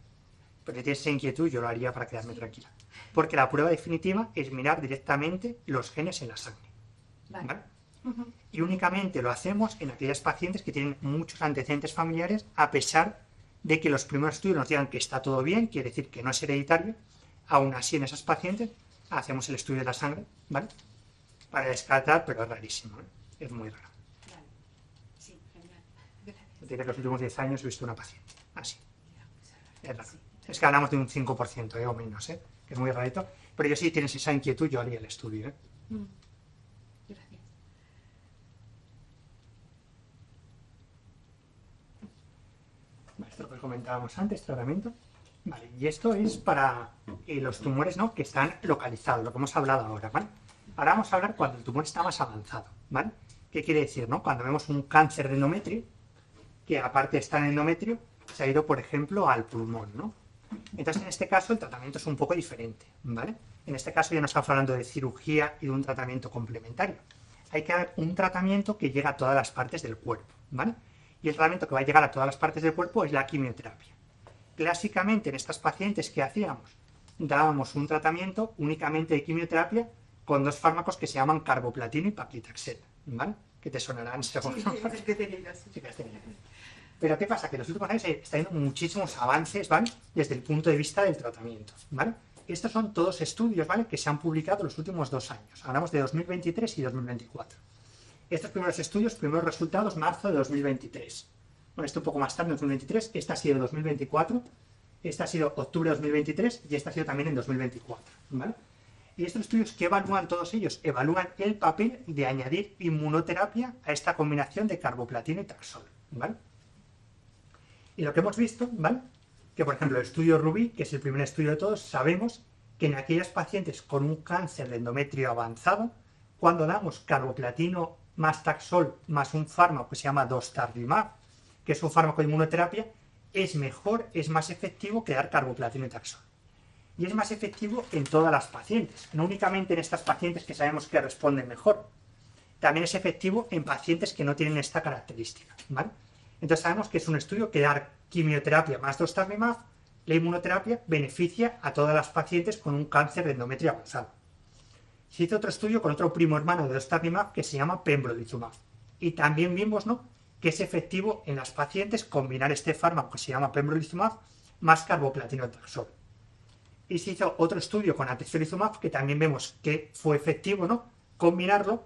Pero si tienes esa inquietud, yo lo haría para quedarme tranquila. Porque la prueba definitiva es mirar directamente los genes en la sangre, ¿vale? Y únicamente lo hacemos en aquellas pacientes que tienen muchos antecedentes familiares, a pesar de que los primeros estudios nos digan que está todo bien, quiere decir que no es hereditario. Aún así, en esas pacientes hacemos el estudio de la sangre, ¿vale? Para descartar, pero es rarísimo, ¿eh? Es muy raro. Vale. Sí, genial. Gracias. Desde que los últimos 10 años he visto una paciente así. Es raro. Es que hablamos de un 5%, o menos, ¿eh? Que es muy rarito. Pero yo si tienes esa inquietud, yo haría el estudio, ¿eh? Gracias. Vale, esto es lo que comentábamos antes, tratamiento. Vale, y esto es para los tumores, ¿no?, que están localizados, lo que hemos hablado ahora, ¿vale? Ahora vamos a hablar cuando el tumor está más avanzado, ¿vale? ¿Qué quiere decir, no? Cuando vemos un cáncer de endometrio, que aparte está en endometrio, se ha ido, por ejemplo, al pulmón, ¿no? Entonces, en este caso, el tratamiento es un poco diferente, ¿vale? En este caso ya no estamos hablando de cirugía y de un tratamiento complementario. Hay que dar un tratamiento que llega a todas las partes del cuerpo, ¿vale? Y el tratamiento que va a llegar a todas las partes del cuerpo es la quimioterapia. Clásicamente, en estas pacientes, ¿qué hacíamos? Dábamos un tratamiento únicamente de quimioterapia con dos fármacos que se llaman carboplatino y paclitaxel, ¿vale? Que te sonarán seguro. Pero ¿qué pasa? Que en los últimos años se están viendo muchísimos avances, ¿vale? Desde el punto de vista del tratamiento, ¿vale? Estos son todos estudios, ¿vale?, que se han publicado en los últimos 2 años. Hablamos de 2023 y 2024. Estos primeros estudios, primeros resultados, marzo de 2023. Bueno, esto un poco más tarde, en 2023. Esta ha sido en 2024. Esta ha sido octubre de 2023 y esta ha sido también en 2024, ¿vale? Y estos estudios, ¿qué evalúan todos ellos? Evalúan el papel de añadir inmunoterapia a esta combinación de carboplatino y taxol, ¿vale? Y lo que hemos visto, ¿vale?, que por ejemplo el estudio Rubí, que es el primer estudio de todos, sabemos que en aquellas pacientes con un cáncer de endometrio avanzado, cuando damos carboplatino más taxol más un fármaco que se llama dostarlimab, que es un fármaco de inmunoterapia, es mejor, es más efectivo que dar carboplatino y taxol. Y es más efectivo en todas las pacientes, no únicamente en estas pacientes que sabemos que responden mejor, también es efectivo en pacientes que no tienen esta característica, ¿vale? Entonces sabemos que es un estudio que dar quimioterapia más dostarlimab, la inmunoterapia beneficia a todas las pacientes con un cáncer de endometrio avanzado. Se hizo otro estudio con otro primo hermano de dostarlimab que se llama pembrolizumab. Y también vimos, ¿no?, que es efectivo en las pacientes combinar este fármaco que se llama pembrolizumab más carboplatino taxol. Y se hizo otro estudio con atezolizumab que también vemos que fue efectivo, ¿no?, combinarlo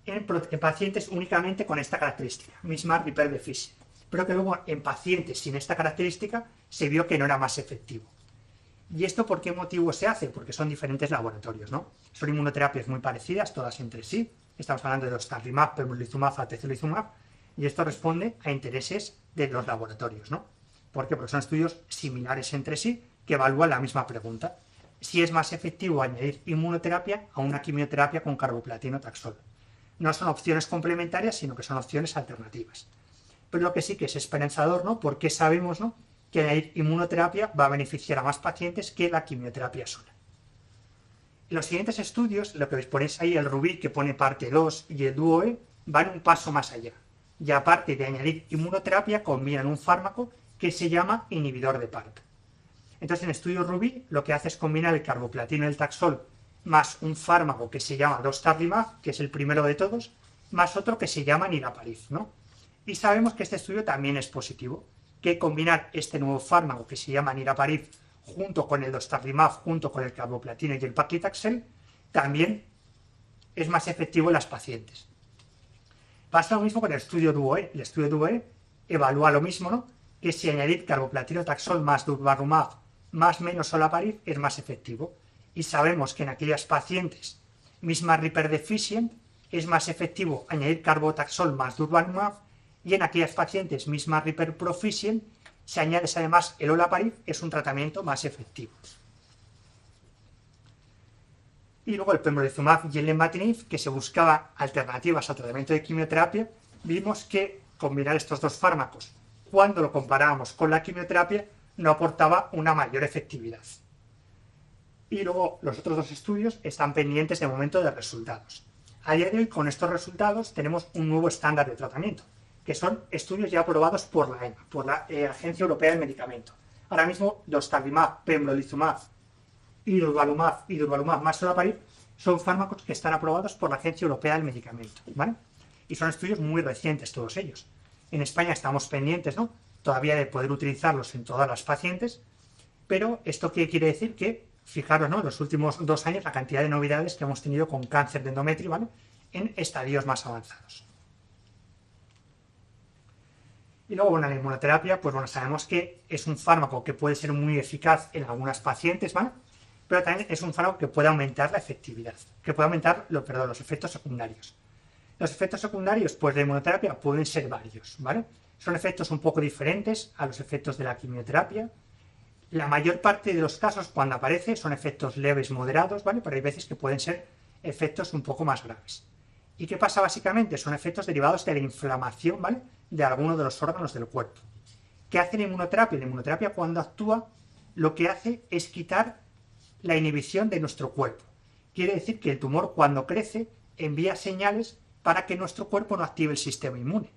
en pacientes únicamente con esta característica, misma repair deficient, pero que luego en pacientes sin esta característica se vio que no era más efectivo. ¿Y esto por qué motivo se hace? Porque son diferentes laboratorios, ¿no? Son inmunoterapias muy parecidas, todas entre sí. Estamos hablando de dostarlimab, pembrolizumab, atezolizumab, y esto responde a intereses de los laboratorios, ¿no? ¿Por qué? Porque son estudios similares entre sí que evalúan la misma pregunta. Si es más efectivo añadir inmunoterapia a una quimioterapia con carboplatino taxol. No son opciones complementarias, sino que son opciones alternativas. Pero lo que sí que es esperanzador, ¿no?, porque sabemos, ¿no?, que la inmunoterapia va a beneficiar a más pacientes que la quimioterapia sola. En los siguientes estudios, lo que ponéis ahí, el Rubí, que pone parte 2, y el DUOE, van un paso más allá. Y aparte de añadir inmunoterapia, combinan un fármaco que se llama inhibidor de PARP. Entonces, en el estudio Rubí, lo que hace es combinar el carboplatino y el taxol más un fármaco que se llama dostarlimab, que es el primero de todos, más otro que se llama niraparib, ¿no? Y sabemos que este estudio también es positivo, que combinar este nuevo fármaco que se llama niraparib junto con el dostarlimab, junto con el carboplatino y el paclitaxel, también es más efectivo en las pacientes. Pasa lo mismo con el estudio DUOE. El estudio DUOE evalúa lo mismo, ¿no?, que si añadir carboplatino taxol más durvalumab más menos olaparib es más efectivo. Y sabemos que en aquellas pacientes misma repair deficient, es más efectivo añadir carbotaxol más durvalumab, y en aquellas pacientes mismas hiperproficient, si añades además el olaparib, es un tratamiento más efectivo. Y luego el pembrolizumab y el lenvatinib, que se buscaba alternativas al tratamiento de quimioterapia, vimos que combinar estos dos fármacos, cuando lo comparábamos con la quimioterapia, no aportaba una mayor efectividad. Y luego los otros dos estudios están pendientes de momento de resultados. A día de hoy, con estos resultados, tenemos un nuevo estándar de tratamiento, que son estudios ya aprobados por la EMA, por la Agencia Europea del Medicamento. Ahora mismo, dostarlimab, pembrolizumab y durvalumab más olaparib son fármacos que están aprobados por la Agencia Europea del Medicamento, ¿vale? Y son estudios muy recientes todos ellos. En España estamos pendientes, ¿no?, todavía de poder utilizarlos en todas las pacientes, pero ¿esto qué quiere decir? Que, fijaros, ¿no?, en los últimos 2 años la cantidad de novedades que hemos tenido con cáncer de endometrio, ¿vale?, en estadios más avanzados. Y luego, bueno, la inmunoterapia, pues bueno, sabemos que es un fármaco que puede ser muy eficaz en algunas pacientes, ¿vale?, pero también es un fármaco que puede aumentar la efectividad, que puede aumentar los efectos secundarios. Los efectos secundarios, pues de la inmunoterapia pueden ser varios, ¿vale? Son efectos un poco diferentes a los efectos de la quimioterapia. La mayor parte de los casos, cuando aparece, son efectos leves, moderados, ¿vale? Pero hay veces que pueden ser efectos un poco más graves. ¿Y qué pasa básicamente? Son efectos derivados de la inflamación, ¿vale?, de alguno de los órganos del cuerpo. ¿Qué hace la inmunoterapia? La inmunoterapia, cuando actúa, lo que hace es quitar la inhibición de nuestro cuerpo. Quiere decir que el tumor, cuando crece, envía señales para que nuestro cuerpo no active el sistema inmune.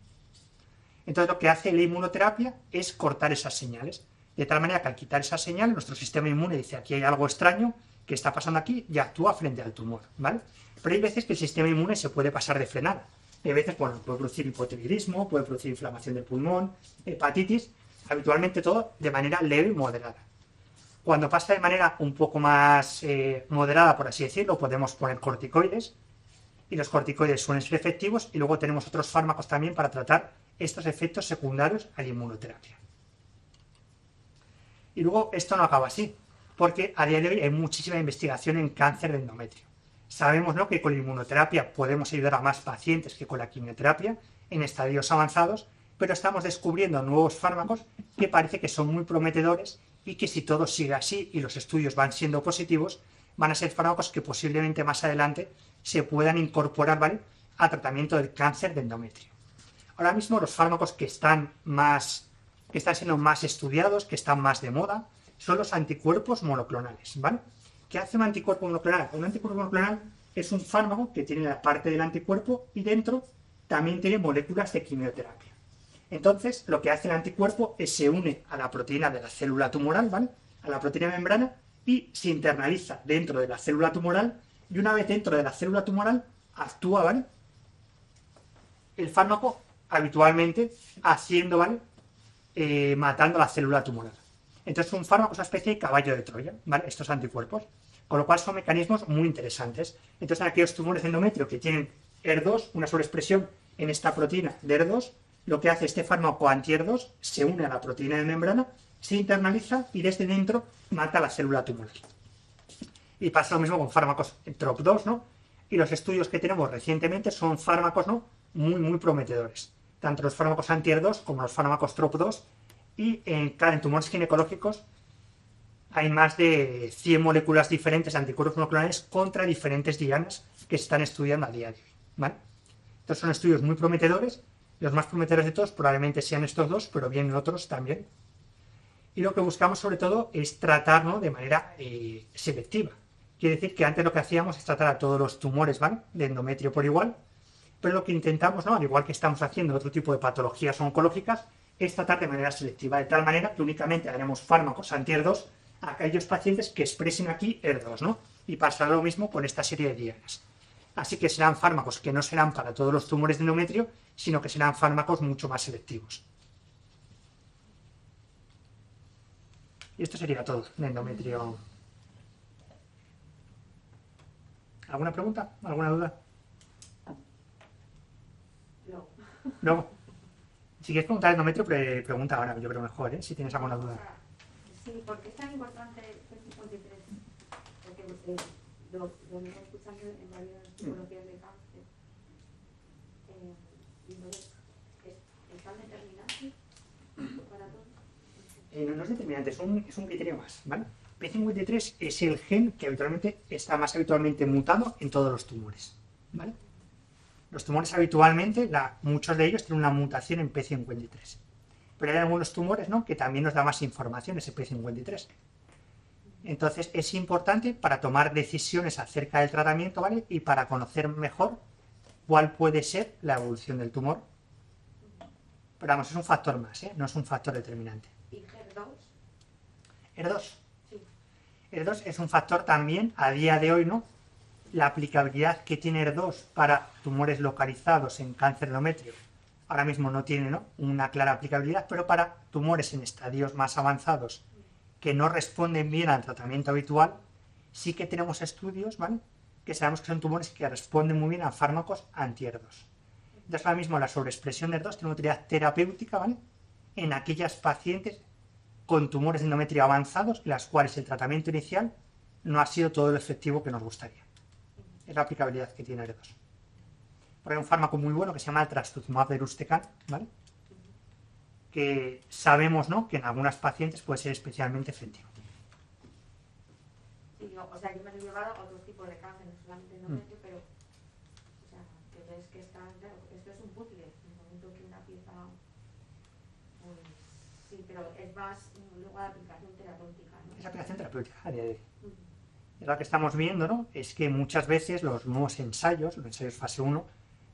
Entonces, lo que hace la inmunoterapia es cortar esas señales, de tal manera que al quitar esa señal, nuestro sistema inmune dice: aquí hay algo extraño que está pasando aquí, y actúa frente al tumor, ¿vale? Pero hay veces que el sistema inmune se puede pasar de frenada. Hay veces, bueno, puede producir hipotiroidismo, puede producir inflamación del pulmón, hepatitis, habitualmente todo de manera leve y moderada. Cuando pasa de manera un poco más moderada, por así decirlo, podemos poner corticoides, y los corticoides suelen ser efectivos, y luego tenemos otros fármacos también para tratar estos efectos secundarios a la inmunoterapia. Y luego esto no acaba así, porque a día de hoy hay muchísima investigación en cáncer de endometrio. Sabemos, ¿no?, que con la inmunoterapia podemos ayudar a más pacientes que con la quimioterapia en estadios avanzados, pero estamos descubriendo nuevos fármacos que parece que son muy prometedores, y que si todo sigue así y los estudios van siendo positivos, van a ser fármacos que posiblemente más adelante se puedan incorporar, ¿vale?, al tratamiento del cáncer de endometrio. Ahora mismo los fármacos que están siendo más estudiados, que están más de moda, son los anticuerpos monoclonales, ¿vale? ¿Qué hace un anticuerpo monoclonal? Un anticuerpo monoclonal es un fármaco que tiene la parte del anticuerpo y dentro también tiene moléculas de quimioterapia. Entonces, lo que hace el anticuerpo es se une a la proteína de la célula tumoral, ¿vale?, a la proteína membrana, y se internaliza dentro de la célula tumoral, y una vez dentro de la célula tumoral actúa, ¿vale?, el fármaco habitualmente haciendo, ¿vale?, matando la célula tumoral. Entonces, un fármaco es una especie de caballo de Troya, ¿vale?, estos anticuerpos, con lo cual son mecanismos muy interesantes. Entonces, en aquellos tumores de endometrio que tienen ER2, una sobreexpresión en esta proteína de ER2, lo que hace este fármaco anti-ER2 se une a la proteína de membrana, se internaliza y desde dentro mata la célula tumoral. Y pasa lo mismo con fármacos TROP2, ¿no? Y los estudios que tenemos recientemente son fármacos, ¿no?, muy prometedores. Tanto los fármacos anti-ER2 como los fármacos TROP2, y en tumores ginecológicos hay más de 100 moléculas diferentes de anticuerpos monoclonales contra diferentes dianas que se están estudiando a día de hoy, ¿vale? Entonces son estudios muy prometedores. Los más prometedores de todos probablemente sean estos dos, pero vienen otros también. Y lo que buscamos sobre todo es tratar, ¿no?, de manera selectiva. Quiere decir que antes lo que hacíamos es tratar a todos los tumores, ¿vale?, de endometrio por igual, pero lo que intentamos, ¿no?, al igual que estamos haciendo otro tipo de patologías oncológicas, es tratar de manera selectiva, de tal manera que únicamente haremos fármacos anti-ER2 a aquellos pacientes que expresen aquí ER2, ¿no?, y pasará lo mismo con esta serie de dianas. Así que serán fármacos que no serán para todos los tumores de endometrio, sino que serán fármacos mucho más selectivos. Y esto sería todo de endometrio. ¿Alguna pregunta? ¿Alguna duda? No. No. Si quieres preguntar endometrio, pregunta ahora, yo creo mejor, si tienes alguna duda. Sí, ¿por qué es tan importante el 53? Porque lo venimos escuchando en varias tipologías de cáncer. Entonces, ¿es tan determinante para todos? No es determinante, es un criterio más, ¿vale? P53 es el gen que habitualmente está más habitualmente mutado en todos los tumores, ¿vale? Los tumores habitualmente, muchos de ellos tienen una mutación en P53. Pero hay algunos tumores, ¿no?, que también nos da más información ese P53. Entonces es importante para tomar decisiones acerca del tratamiento, ¿vale?, y para conocer mejor cuál puede ser la evolución del tumor. Pero vamos, es un factor más, no es un factor determinante. ¿Y HER2? HER2. Sí. HER2 es un factor también, a día de hoy, ¿no? La aplicabilidad que tiene HER2 para tumores localizados en cáncer de endometrio ahora mismo no tiene, ¿no?, una clara aplicabilidad, pero para tumores en estadios más avanzados que no responden bien al tratamiento habitual, sí que tenemos estudios, ¿vale?, que sabemos que son tumores que responden muy bien a fármacos anti-HER2. Entonces ahora mismo la sobreexpresión de HER2 tiene una utilidad terapéutica, ¿vale?, en aquellas pacientes con tumores de endometrio avanzados, en las cuales el tratamiento inicial no ha sido todo lo efectivo que nos gustaría. Es la aplicabilidad que tiene HER2. Porque hay un fármaco muy bueno que se llama el trastuzumab deruxtecan, ¿vale?, que sabemos, ¿no?, que en algunas pacientes puede ser especialmente efectivo. Sí, o sea, yo me he llevado a otro tipo de cáncer, no solamente endometrio, pero, o sea, que ves que está, claro, esto es un puzzle, en el momento que una pieza, pues, sí, pero es más luego de aplicación terapéutica, ¿no? Es aplicación terapéutica a día de hoy. Lo que estamos viendo, ¿no?, es que muchas veces los nuevos ensayos, los ensayos fase 1,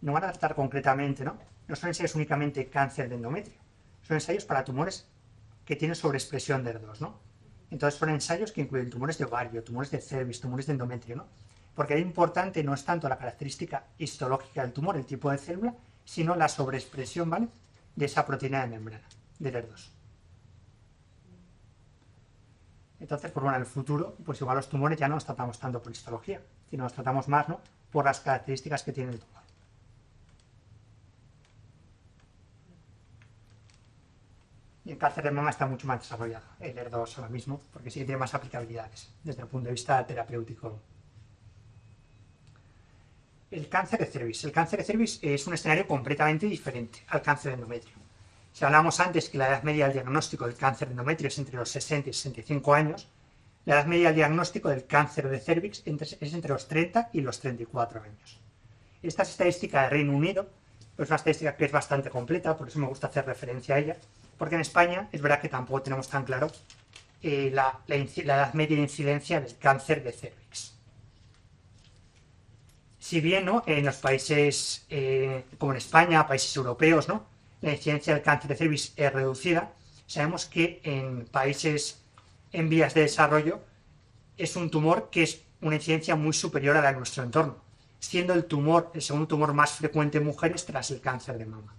no van a tratar concretamente, ¿no? No son ensayos únicamente cáncer de endometrio, son ensayos para tumores que tienen sobreexpresión de HER2, ¿no? Entonces son ensayos que incluyen tumores de ovario, tumores de cervix, tumores de endometrio, ¿no? Porque lo importante no es tanto la característica histológica del tumor, el tipo de célula, sino la sobreexpresión, ¿vale?, de esa proteína de membrana, del HER2. Entonces, pues bueno, en el futuro, pues igual los tumores ya no los tratamos tanto por histología, sino los tratamos más, ¿no?, por las características que tiene el tumor. Y el cáncer de mama está mucho más desarrollado, el HER2 ahora mismo, porque sí que tiene más aplicabilidades desde el punto de vista terapéutico. El cáncer de cervix. El cáncer de cervix es un escenario completamente diferente al cáncer de endometrio. Si hablábamos antes que la edad media del diagnóstico del cáncer de endometrio es entre los 60 y 65 años, la edad media del diagnóstico del cáncer de cervix es entre los 30 y los 34 años. Esta es estadística de Reino Unido, es una estadística que es bastante completa, por eso me gusta hacer referencia a ella, porque en España es verdad que tampoco tenemos tan claro la edad media de incidencia del cáncer de cervix. Si bien, ¿no?, en los países como en España, países europeos, ¿no?, la incidencia del cáncer de cervix es reducida, sabemos que en países en vías de desarrollo es un tumor que es una incidencia muy superior a la de nuestro entorno, siendo el segundo tumor más frecuente en mujeres tras el cáncer de mama.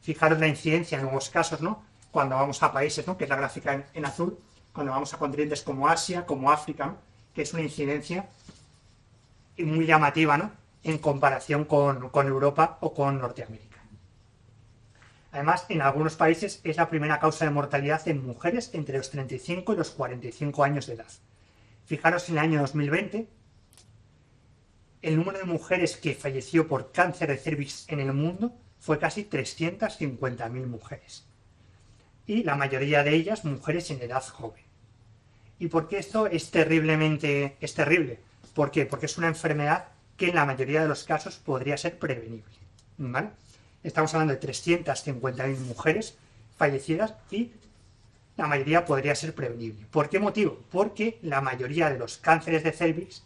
Fijaros la incidencia en nuevos casos, ¿no?, cuando vamos a países, ¿no?, que es la gráfica en azul, cuando vamos a continentes como Asia, como África, ¿no?, que es una incidencia muy llamativa, ¿no?, en comparación con Europa o con Norteamérica. Además, en algunos países es la primera causa de mortalidad en mujeres entre los 35 y los 45 años de edad. Fijaros, en el año 2020, el número de mujeres que falleció por cáncer de cervix en el mundo fue casi 350.000 mujeres. Y la mayoría de ellas mujeres en edad joven. ¿Y por qué esto es terrible? ¿Por qué? Porque es una enfermedad que en la mayoría de los casos podría ser prevenible, ¿vale? Estamos hablando de 350.000 mujeres fallecidas y la mayoría podría ser prevenible. ¿Por qué motivo? Porque la mayoría de los cánceres de cervix,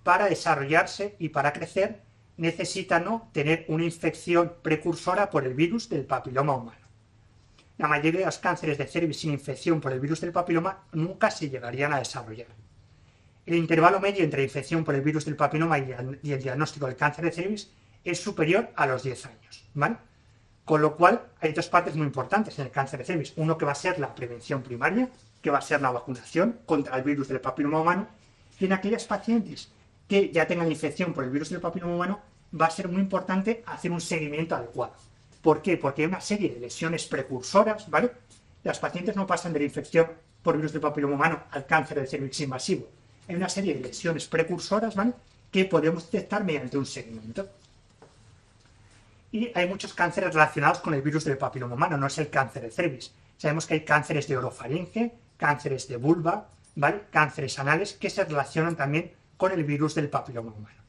para desarrollarse y para crecer, necesitan, ¿no?, tener una infección precursora por el virus del papiloma humano. La mayoría de los cánceres de cervix sin infección por el virus del papiloma nunca se llegarían a desarrollar. El intervalo medio entre infección por el virus del papiloma y el diagnóstico del cáncer de cervix es superior a los 10 años, ¿vale? Con lo cual, hay dos partes muy importantes en el cáncer de cervix. Uno, que va a ser la prevención primaria, que va a ser la vacunación contra el virus del papiloma humano, y en aquellas pacientes que ya tengan infección por el virus del papiloma humano, va a ser muy importante hacer un seguimiento adecuado. ¿Por qué? Porque hay una serie de lesiones precursoras, ¿vale? Las pacientes no pasan de la infección por virus del papiloma humano al cáncer de cervix invasivo. Hay una serie de lesiones precursoras, ¿vale?, que podemos detectar mediante un seguimiento. Y hay muchos cánceres relacionados con el virus del papiloma humano, no es el cáncer de cervix. Sabemos que hay cánceres de orofaringe, cánceres de vulva, ¿vale? Cánceres anales que se relacionan también con el virus del papiloma humano.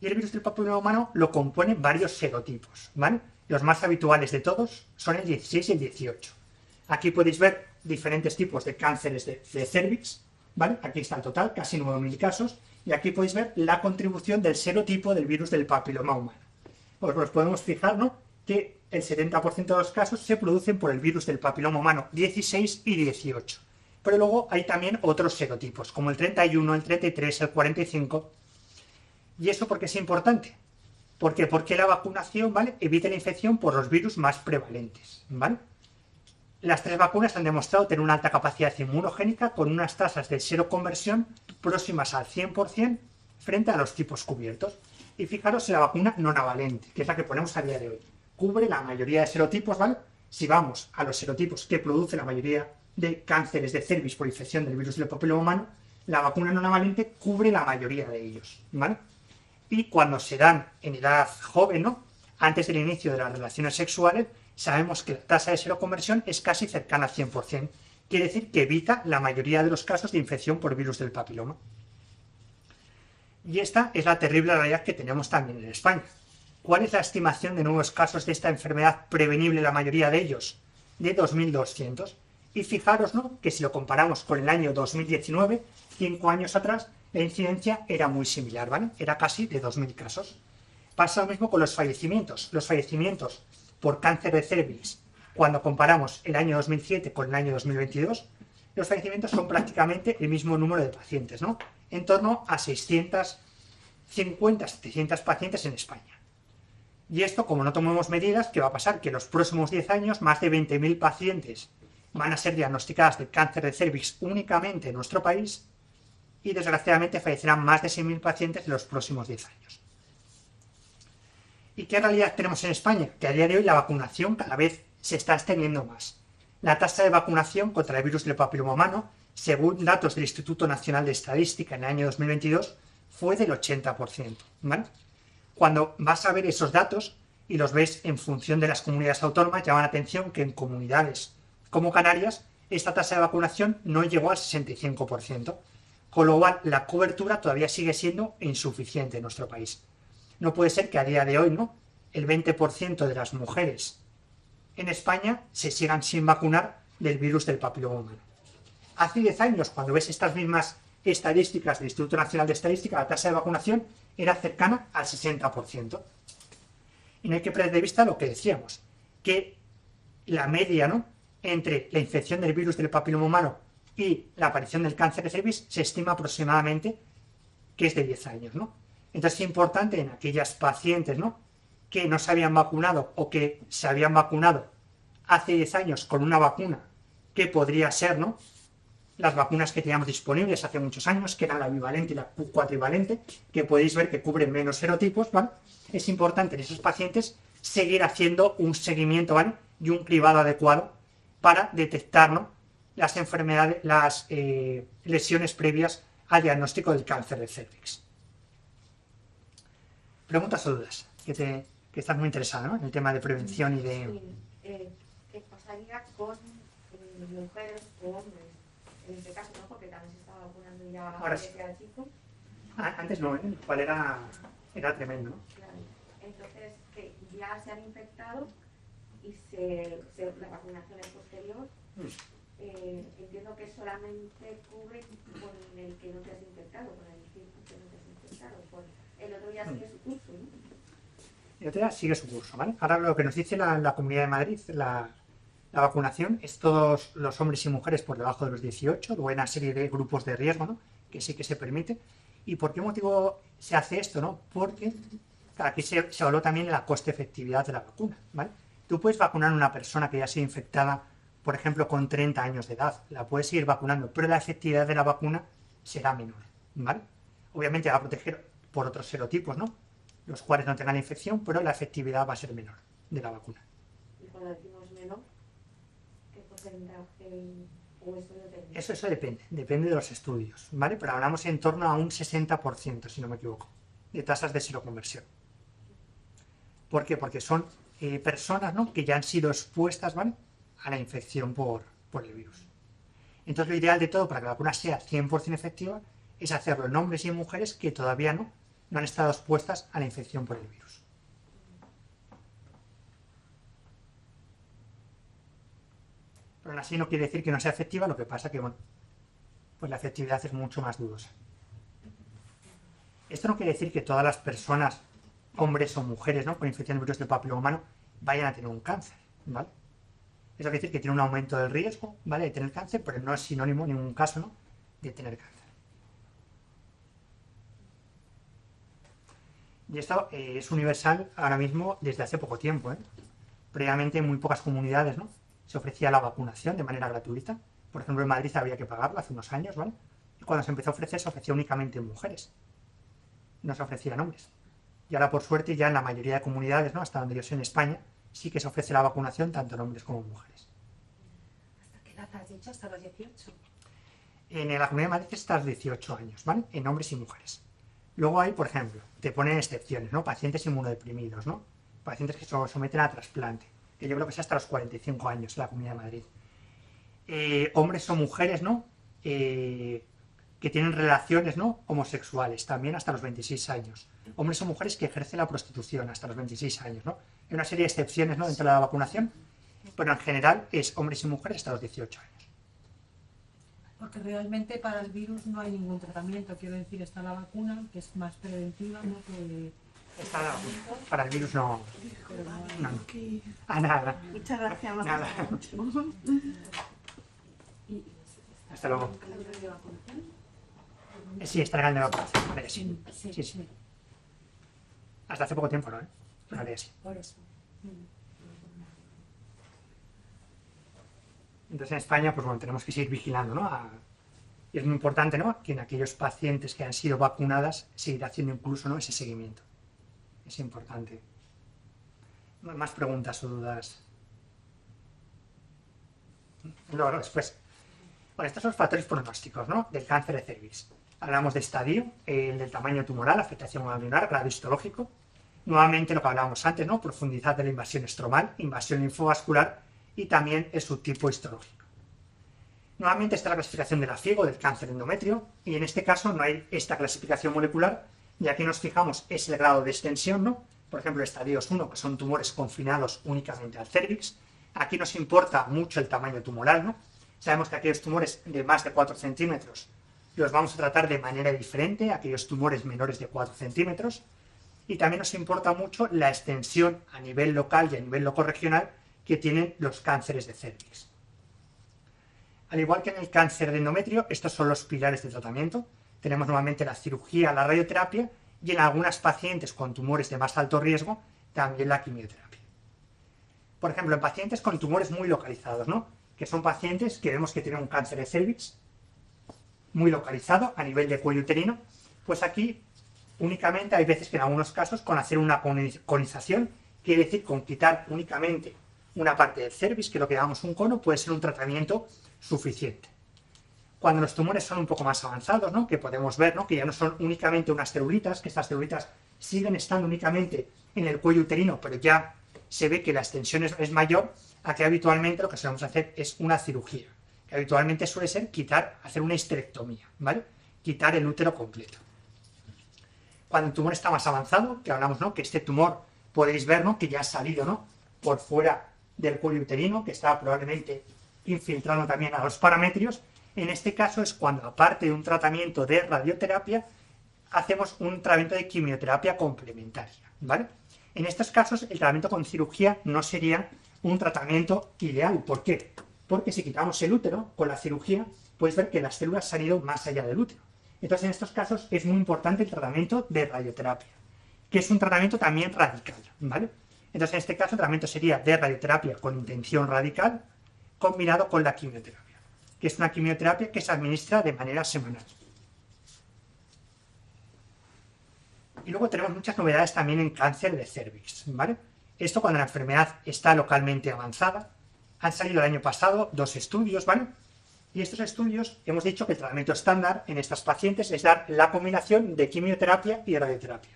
Y el virus del papiloma humano lo componen varios serotipos, ¿vale? Los más habituales de todos son el 16 y el 18. Aquí podéis ver diferentes tipos de cánceres de cervix, ¿vale? Aquí está el total, casi 9.000 casos, y aquí podéis ver la contribución del serotipo del virus del papiloma humano. Pues nos podemos fijar, ¿no?, que el 70% de los casos se producen por el virus del papiloma humano 16 y 18. Pero luego hay también otros serotipos, como el 31, el 33, el 45. ¿Y eso por qué es importante? ¿Por qué? Porque la vacunación, ¿vale?, evita la infección por los virus más prevalentes, ¿vale? Las 3 vacunas han demostrado tener una alta capacidad inmunogénica con unas tasas de seroconversión próximas al 100% frente a los tipos cubiertos. Y fijaros en la vacuna nonavalente, que es la que ponemos a día de hoy. Cubre la mayoría de serotipos, ¿vale? Si vamos a los serotipos que producen la mayoría de cánceres de cervix por infección del virus del papiloma humano, la vacuna nonavalente cubre la mayoría de ellos, ¿vale? Y cuando se dan en edad joven, ¿no?, antes del inicio de las relaciones sexuales, sabemos que la tasa de seroconversión es casi cercana al 100%. Quiere decir que evita la mayoría de los casos de infección por virus del papiloma. Y esta es la terrible realidad que tenemos también en España. ¿Cuál es la estimación de nuevos casos de esta enfermedad prevenible, la mayoría de ellos? De 2.200. Y fijaros, ¿no?, que si lo comparamos con el año 2019, 5 años atrás, la incidencia era muy similar, ¿vale? Era casi de 2.000 casos. Pasa lo mismo con los fallecimientos. Los fallecimientos por cáncer de cervix, cuando comparamos el año 2007 con el año 2022, los fallecimientos son prácticamente el mismo número de pacientes, ¿no? En torno a 650, 700 pacientes en España. Y esto, como no tomemos medidas, ¿qué va a pasar? Que en los próximos 10 años más de 20.000 pacientes van a ser diagnosticadas de cáncer de cervix únicamente en nuestro país y desgraciadamente fallecerán más de 6.000 pacientes en los próximos 10 años. ¿Y qué realidad tenemos en España? Que a día de hoy la vacunación cada vez se está extendiendo más. La tasa de vacunación contra el virus del papiloma humano, según datos del Instituto Nacional de Estadística en el año 2022, fue del 80%, ¿vale? Cuando vas a ver esos datos y los ves en función de las comunidades autónomas, llama la atención que en comunidades como Canarias esta tasa de vacunación no llegó al 65%, con lo cual la cobertura todavía sigue siendo insuficiente en nuestro país. No puede ser que a día de hoy, ¿no?, el 20% de las mujeres en España se sigan sin vacunar del virus del papiloma humano. Hace 10 años, cuando ves estas mismas estadísticas del Instituto Nacional de Estadística, la tasa de vacunación era cercana al 60%. Y no hay que perder de vista lo que decíamos, que la media, ¿no?, entre la infección del virus del papiloma humano y la aparición del cáncer de cervix se estima aproximadamente que es de 10 años, ¿no? Entonces es importante en aquellas pacientes, ¿no?, que no se habían vacunado o que se habían vacunado hace 10 años con una vacuna que podría ser, ¿no?, las vacunas que teníamos disponibles hace muchos años, que eran la bivalente y la cuatrivalente, que podéis ver que cubren menos serotipos, ¿vale? Es importante en esos pacientes seguir haciendo un seguimiento, ¿vale?, y un cribado adecuado para detectar, ¿no?, las enfermedades, las lesiones previas al diagnóstico del cáncer de cervix. ¿Preguntas o dudas? Que estás muy interesada, ¿no?, en el tema de prevención y de... Sí, ¿qué pasaría con mujeres o hombres? En este caso, ¿no?, porque también se estaba vacunando ya Ahora sí. a chicos. Antes no, ¿eh?, cual era tremendo, ¿no? Claro. Entonces, que ya se han infectado y la vacunación es posterior. Entiendo que solamente cubre con el que no te has infectado, con el que no te has infectado. El otro ya sigue su curso, ¿no? El otro ya sigue su curso, ¿vale? Ahora lo que nos dice la Comunidad de Madrid, la vacunación es todos los hombres y mujeres por debajo de los 18, luego hay una serie de grupos de riesgo, ¿no?, que sí que se permite. ¿Y por qué motivo se hace esto, no? Porque aquí se evaluó también la coste-efectividad de la vacuna, ¿vale? Tú puedes vacunar a una persona que ya ha sido infectada, por ejemplo, con 30 años de edad, la puedes seguir vacunando, pero la efectividad de la vacuna será menor, ¿vale? Obviamente va a proteger por otros serotipos, ¿no?, los cuales no tengan la infección, pero la efectividad va a ser menor de la vacuna. Y cuando decimos menor, ¿qué porcentaje o eso depende? Eso depende de los estudios, ¿vale? Pero hablamos en torno a un 60%, si no me equivoco, de tasas de seroconversión. ¿Por qué? Porque son personas, ¿no?, que ya han sido expuestas, ¿vale?, a la infección por el virus. Entonces lo ideal de todo para que la vacuna sea 100% efectiva es hacerlo en hombres y en mujeres que todavía no han estado expuestas a la infección por el virus. Pero aún así no quiere decir que no sea efectiva, lo que pasa que, bueno, pues la efectividad es mucho más dudosa. Esto no quiere decir que todas las personas, hombres o mujeres, ¿no?, con infección de virus del papiloma humano, vayan a tener un cáncer, ¿vale? Eso quiere decir que tiene un aumento del riesgo, ¿vale?, de tener cáncer, pero no es sinónimo en ningún caso, ¿no?, de tener cáncer. Y esto es universal ahora mismo desde hace poco tiempo, ¿eh? Previamente en muy pocas comunidades, ¿no?, se ofrecía la vacunación de manera gratuita. Por ejemplo, en Madrid había que pagarlo hace unos años, ¿vale? Y cuando se empezó a ofrecer, se ofrecía únicamente en mujeres. No se ofrecía en hombres. Y ahora, por suerte, ya en la mayoría de comunidades, ¿no?, hasta donde yo sé en España, sí que se ofrece la vacunación tanto en hombres como en mujeres. ¿Hasta qué edad has dicho? ¿Hasta los 18? En la Comunidad de Madrid está hasta los 18 años, ¿vale?, en hombres y mujeres. Luego hay, por ejemplo, te ponen excepciones, ¿no?, pacientes inmunodeprimidos, ¿no?, pacientes que se someten a trasplante, que yo creo que es hasta los 45 años en la Comunidad de Madrid. Hombres o mujeres, ¿no?, que tienen relaciones, ¿no?, homosexuales, también hasta los 26 años. Hombres o mujeres que ejercen la prostitución hasta los 26 años, ¿no? Hay una serie de excepciones, ¿no?, dentro de la vacunación, pero en general es hombres y mujeres hasta los 18 años. Porque realmente para el virus no hay ningún tratamiento, quiero decir, está la vacuna, que es más preventiva, ¿no?, que... Está la vacuna. Para el virus no. No. Ah, nada. Muchas gracias. Nada. Hasta luego. Sí, está legal de vacunación. Vale, sí. Sí. Hasta hace poco tiempo, ¿no? Vale, sí. Por eso. Entonces en España, pues bueno, tenemos que seguir vigilando, ¿no? Y es muy importante, ¿no?, que en aquellos pacientes que han sido vacunadas seguir haciendo incluso, ¿no?, ese seguimiento. Es importante. Más preguntas o dudas. Luego, después. Bueno, estos son los factores pronósticos, ¿no?, del cáncer de cervix. Hablamos de estadio, el del tamaño tumoral, afectación alveolar, grado histológico. Nuevamente lo que hablábamos antes, ¿no?, profundidad de la invasión estromal, invasión linfovascular y también el subtipo histológico. Nuevamente está la clasificación de la FIGO, del cáncer de endometrio, y en este caso no hay esta clasificación molecular, y aquí nos fijamos es el grado de extensión, ¿no? Por ejemplo, estadios 1, que son tumores confinados únicamente al cérvix. Aquí nos importa mucho el tamaño tumoral, ¿no? Sabemos que aquellos tumores de más de 4 centímetros los vamos a tratar de manera diferente a aquellos tumores menores de 4 centímetros. Y también nos importa mucho la extensión a nivel local y a nivel locorregional que tienen los cánceres de cérvix. Al igual que en el cáncer de endometrio, estos son los pilares de tratamiento. Tenemos nuevamente la cirugía, la radioterapia y en algunas pacientes con tumores de más alto riesgo, también la quimioterapia. Por ejemplo, en pacientes con tumores muy localizados, ¿no?, que son pacientes que vemos que tienen un cáncer de cérvix muy localizado a nivel de cuello uterino, pues aquí únicamente hay veces que en algunos casos con hacer una conización, quiere decir con quitar únicamente una parte del cérvix, que es lo que llamamos un cono, puede ser un tratamiento suficiente. Cuando los tumores son un poco más avanzados, ¿no?, que podemos ver, ¿no?, que ya no son únicamente unas celulitas, que estas celulitas siguen estando únicamente en el cuello uterino, pero ya se ve que la extensión es mayor, aquí habitualmente lo que solemos hacer es una cirugía, que habitualmente suele ser hacer una histerectomía, ¿vale?, quitar el útero completo. Cuando el tumor está más avanzado, que hablamos, ¿no?, que este tumor podéis ver, ¿no?, que ya ha salido, ¿no?, por fuera del cuello uterino, que está probablemente infiltrando también a los parametrios. En este caso es cuando, aparte de un tratamiento de radioterapia, hacemos un tratamiento de quimioterapia complementaria, ¿vale? En estos casos, el tratamiento con cirugía no sería un tratamiento ideal. ¿Por qué? Porque si quitamos el útero con la cirugía, puedes ver que las células se han ido más allá del útero. Entonces, en estos casos es muy importante el tratamiento de radioterapia, que es un tratamiento también radical, ¿vale? Entonces, en este caso, el tratamiento sería de radioterapia con intención radical, combinado con la quimioterapia, que es una quimioterapia que se administra de manera semanal. Y luego tenemos muchas novedades también en cáncer de cérvix, ¿vale? Esto cuando la enfermedad está localmente avanzada. Han salido el año pasado 2 estudios, ¿vale? Y estos estudios hemos dicho que el tratamiento estándar en estas pacientes es dar la combinación de quimioterapia y radioterapia.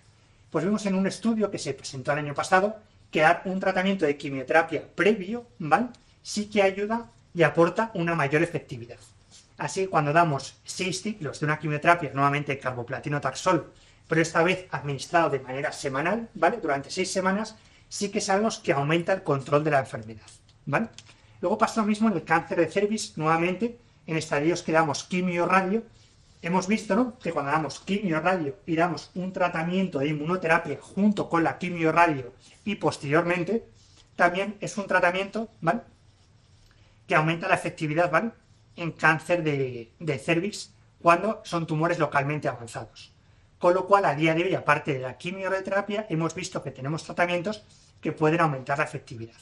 Pues vimos en un estudio que se presentó el año pasado que dar un tratamiento de quimioterapia previo, ¿vale?, sí que ayuda y aporta una mayor efectividad. Así que cuando damos 6 ciclos de una quimioterapia, nuevamente carboplatino taxol, pero esta vez administrado de manera semanal, ¿vale?, durante 6 semanas, sí que sabemos que aumenta el control de la enfermedad, ¿vale? Luego pasa lo mismo en el cáncer de cervix, nuevamente, en estadios que damos quimio-radio. Hemos visto, ¿no?, que cuando damos quimio-radio y damos un tratamiento de inmunoterapia junto con la quimio-radio y posteriormente, también es un tratamiento, ¿vale?, que aumenta la efectividad, ¿vale?, en cáncer de cervix cuando son tumores localmente avanzados. Con lo cual, a día de hoy, aparte de la quimioterapia, hemos visto que tenemos tratamientos que pueden aumentar la efectividad.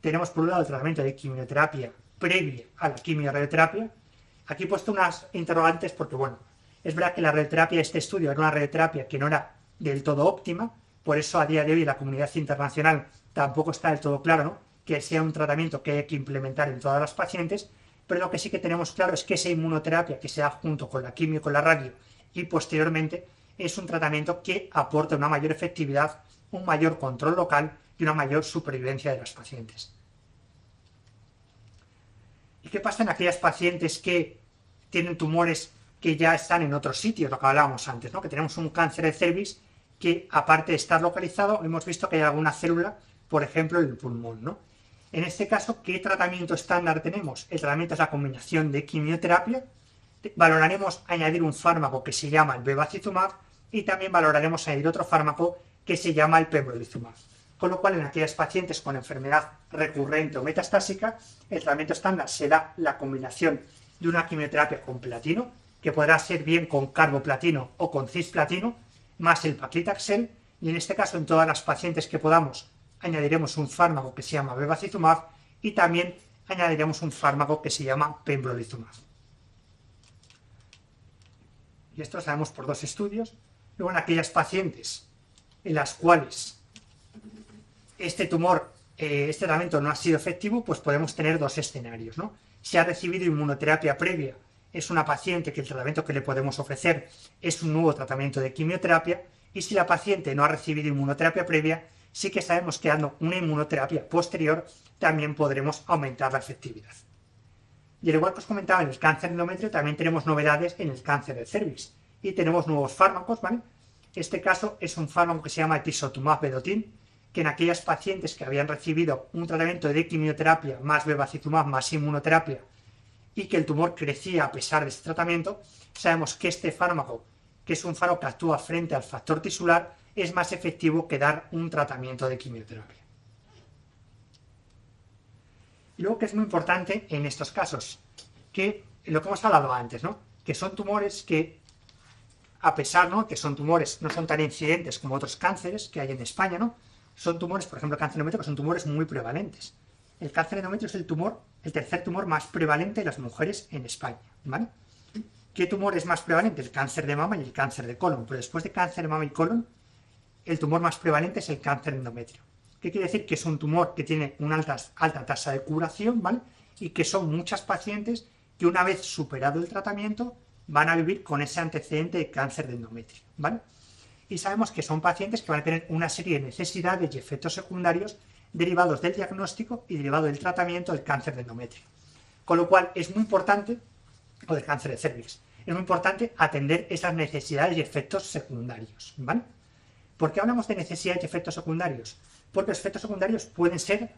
Tenemos por un lado el tratamiento de quimioterapia previa a la quimioterapia. Aquí he puesto unas interrogantes porque, bueno, es verdad que la radioterapia de este estudio era una radioterapia que no era del todo óptima, por eso a día de hoy la comunidad internacional tampoco está del todo claro, ¿no?, que sea un tratamiento que hay que implementar en todas las pacientes, pero lo que sí que tenemos claro es que esa inmunoterapia que se da junto con la quimio, con la radio y posteriormente es un tratamiento que aporta una mayor efectividad, un mayor control local y una mayor supervivencia de los pacientes. ¿Y qué pasa en aquellas pacientes que tienen tumores que ya están en otros sitios? Lo que hablábamos antes, ¿no?, que tenemos un cáncer de cervix que, aparte de estar localizado, hemos visto que hay alguna célula, por ejemplo, en el pulmón, ¿no? En este caso, ¿qué tratamiento estándar tenemos? El tratamiento es la combinación de quimioterapia. Valoraremos añadir un fármaco que se llama el bevacizumab y también valoraremos añadir otro fármaco que se llama el pembrolizumab. Con lo cual, en aquellas pacientes con enfermedad recurrente o metastásica, el tratamiento estándar será la combinación de una quimioterapia con platino, que podrá ser bien con carboplatino o con cisplatino, más el paclitaxel, y en este caso, en todas las pacientes que podamos, añadiremos un fármaco que se llama bevacizumab y también añadiremos un fármaco que se llama pembrolizumab. Y esto lo sabemos por 2 estudios. Luego, en aquellas pacientes en las cuales este tratamiento no ha sido efectivo, pues podemos tener 2 escenarios, ¿no? Si ha recibido inmunoterapia previa, es una paciente que el tratamiento que le podemos ofrecer es un nuevo tratamiento de quimioterapia, y si la paciente no ha recibido inmunoterapia previa, sí que sabemos que dando una inmunoterapia posterior también podremos aumentar la efectividad. Y al igual que os comentaba en el cáncer de endometrio, también tenemos novedades en el cáncer de cervix y tenemos nuevos fármacos, ¿vale? Este caso es un fármaco que se llama episotumab vedotin, que en aquellas pacientes que habían recibido un tratamiento de quimioterapia más bevacizumab más inmunoterapia y que el tumor crecía a pesar de este tratamiento, sabemos que este fármaco, que es un fármaco que actúa frente al factor tisular, es más efectivo que dar un tratamiento de quimioterapia. Y luego, que es muy importante en estos casos, que lo que hemos hablado antes, ¿no?, que son tumores que, a pesar, ¿no?, que son tumores, no son tan incidentes como otros cánceres que hay en España, ¿no?, son tumores, por ejemplo, el cáncer endometrio, que son tumores muy prevalentes. El cáncer endometrio es el tercer tumor más prevalente de las mujeres en España, ¿vale? ¿Qué tumor es más prevalente? El cáncer de mama y el cáncer de colon, pero después de cáncer de mama y colon, el tumor más prevalente es el cáncer endometrio. ¿Qué quiere decir? Que es un tumor que tiene una alta tasa de curación, ¿vale? Y que son muchas pacientes que, una vez superado el tratamiento, van a vivir con ese antecedente de cáncer de endometrio, ¿vale? Y sabemos que son pacientes que van a tener una serie de necesidades y efectos secundarios derivados del diagnóstico y derivado del tratamiento del cáncer de endometrio. Con lo cual es muy importante, o del cáncer de cervix, es muy importante atender esas necesidades y efectos secundarios, ¿vale? ¿Por qué hablamos de necesidades y efectos secundarios? Porque los efectos secundarios pueden ser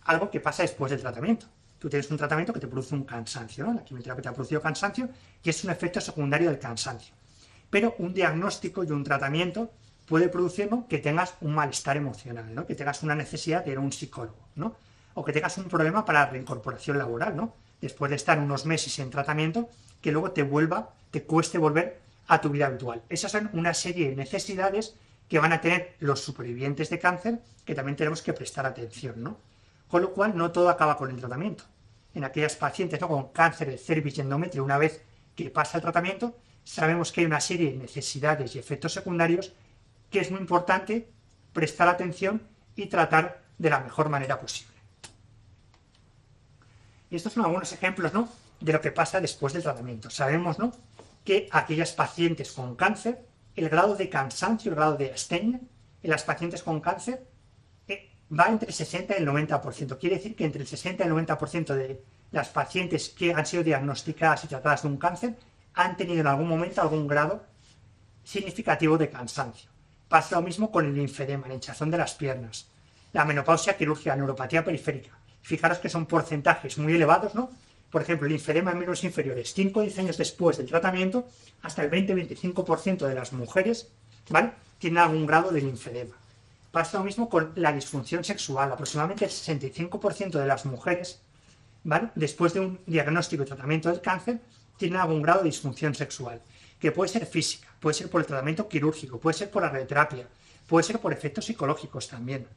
algo que pasa después del tratamiento. Tú tienes un tratamiento que te produce un cansancio, ¿no? La quimioterapia te ha producido cansancio y es un efecto secundario del cansancio. Pero un diagnóstico y un tratamiento puede producir, ¿no?, que tengas un malestar emocional, ¿no?, que tengas una necesidad de ir a un psicólogo, ¿no?, o que tengas un problema para la reincorporación laboral, ¿no?, después de estar unos meses en tratamiento, que luego te cueste volver a tu vida habitual. Esas son una serie de necesidades que van a tener los supervivientes de cáncer, que también tenemos que prestar atención, ¿no? Con lo cual, no todo acaba con el tratamiento. En aquellas pacientes, ¿no?, con cáncer de cervix y endometrio, una vez que pasa el tratamiento, sabemos que hay una serie de necesidades y efectos secundarios que es muy importante prestar atención y tratar de la mejor manera posible. Y estos son algunos ejemplos, ¿no?, de lo que pasa después del tratamiento. Sabemos, ¿no?, que aquellas pacientes con cáncer, el grado de cansancio, el grado de astenia, en las pacientes con cáncer va entre el 60 y el 90%. Quiere decir que entre el 60 y el 90% de las pacientes que han sido diagnosticadas y tratadas de un cáncer han tenido en algún momento algún grado significativo de cansancio. Pasa lo mismo con el linfedema, la hinchazón de las piernas, la menopausia quirúrgica, la neuropatía periférica. Fijaros que son porcentajes muy elevados, ¿no? Por ejemplo, el linfedema en miembros inferiores, 5 o 10 años después del tratamiento, hasta el 20-25% de las mujeres, ¿vale?, tienen algún grado de linfedema. Pasa lo mismo con la disfunción sexual. Aproximadamente el 65% de las mujeres, ¿vale?, después de un diagnóstico y tratamiento del cáncer, tienen algún grado de disfunción sexual, que puede ser física, puede ser por el tratamiento quirúrgico, puede ser por la radioterapia, puede ser por efectos psicológicos también.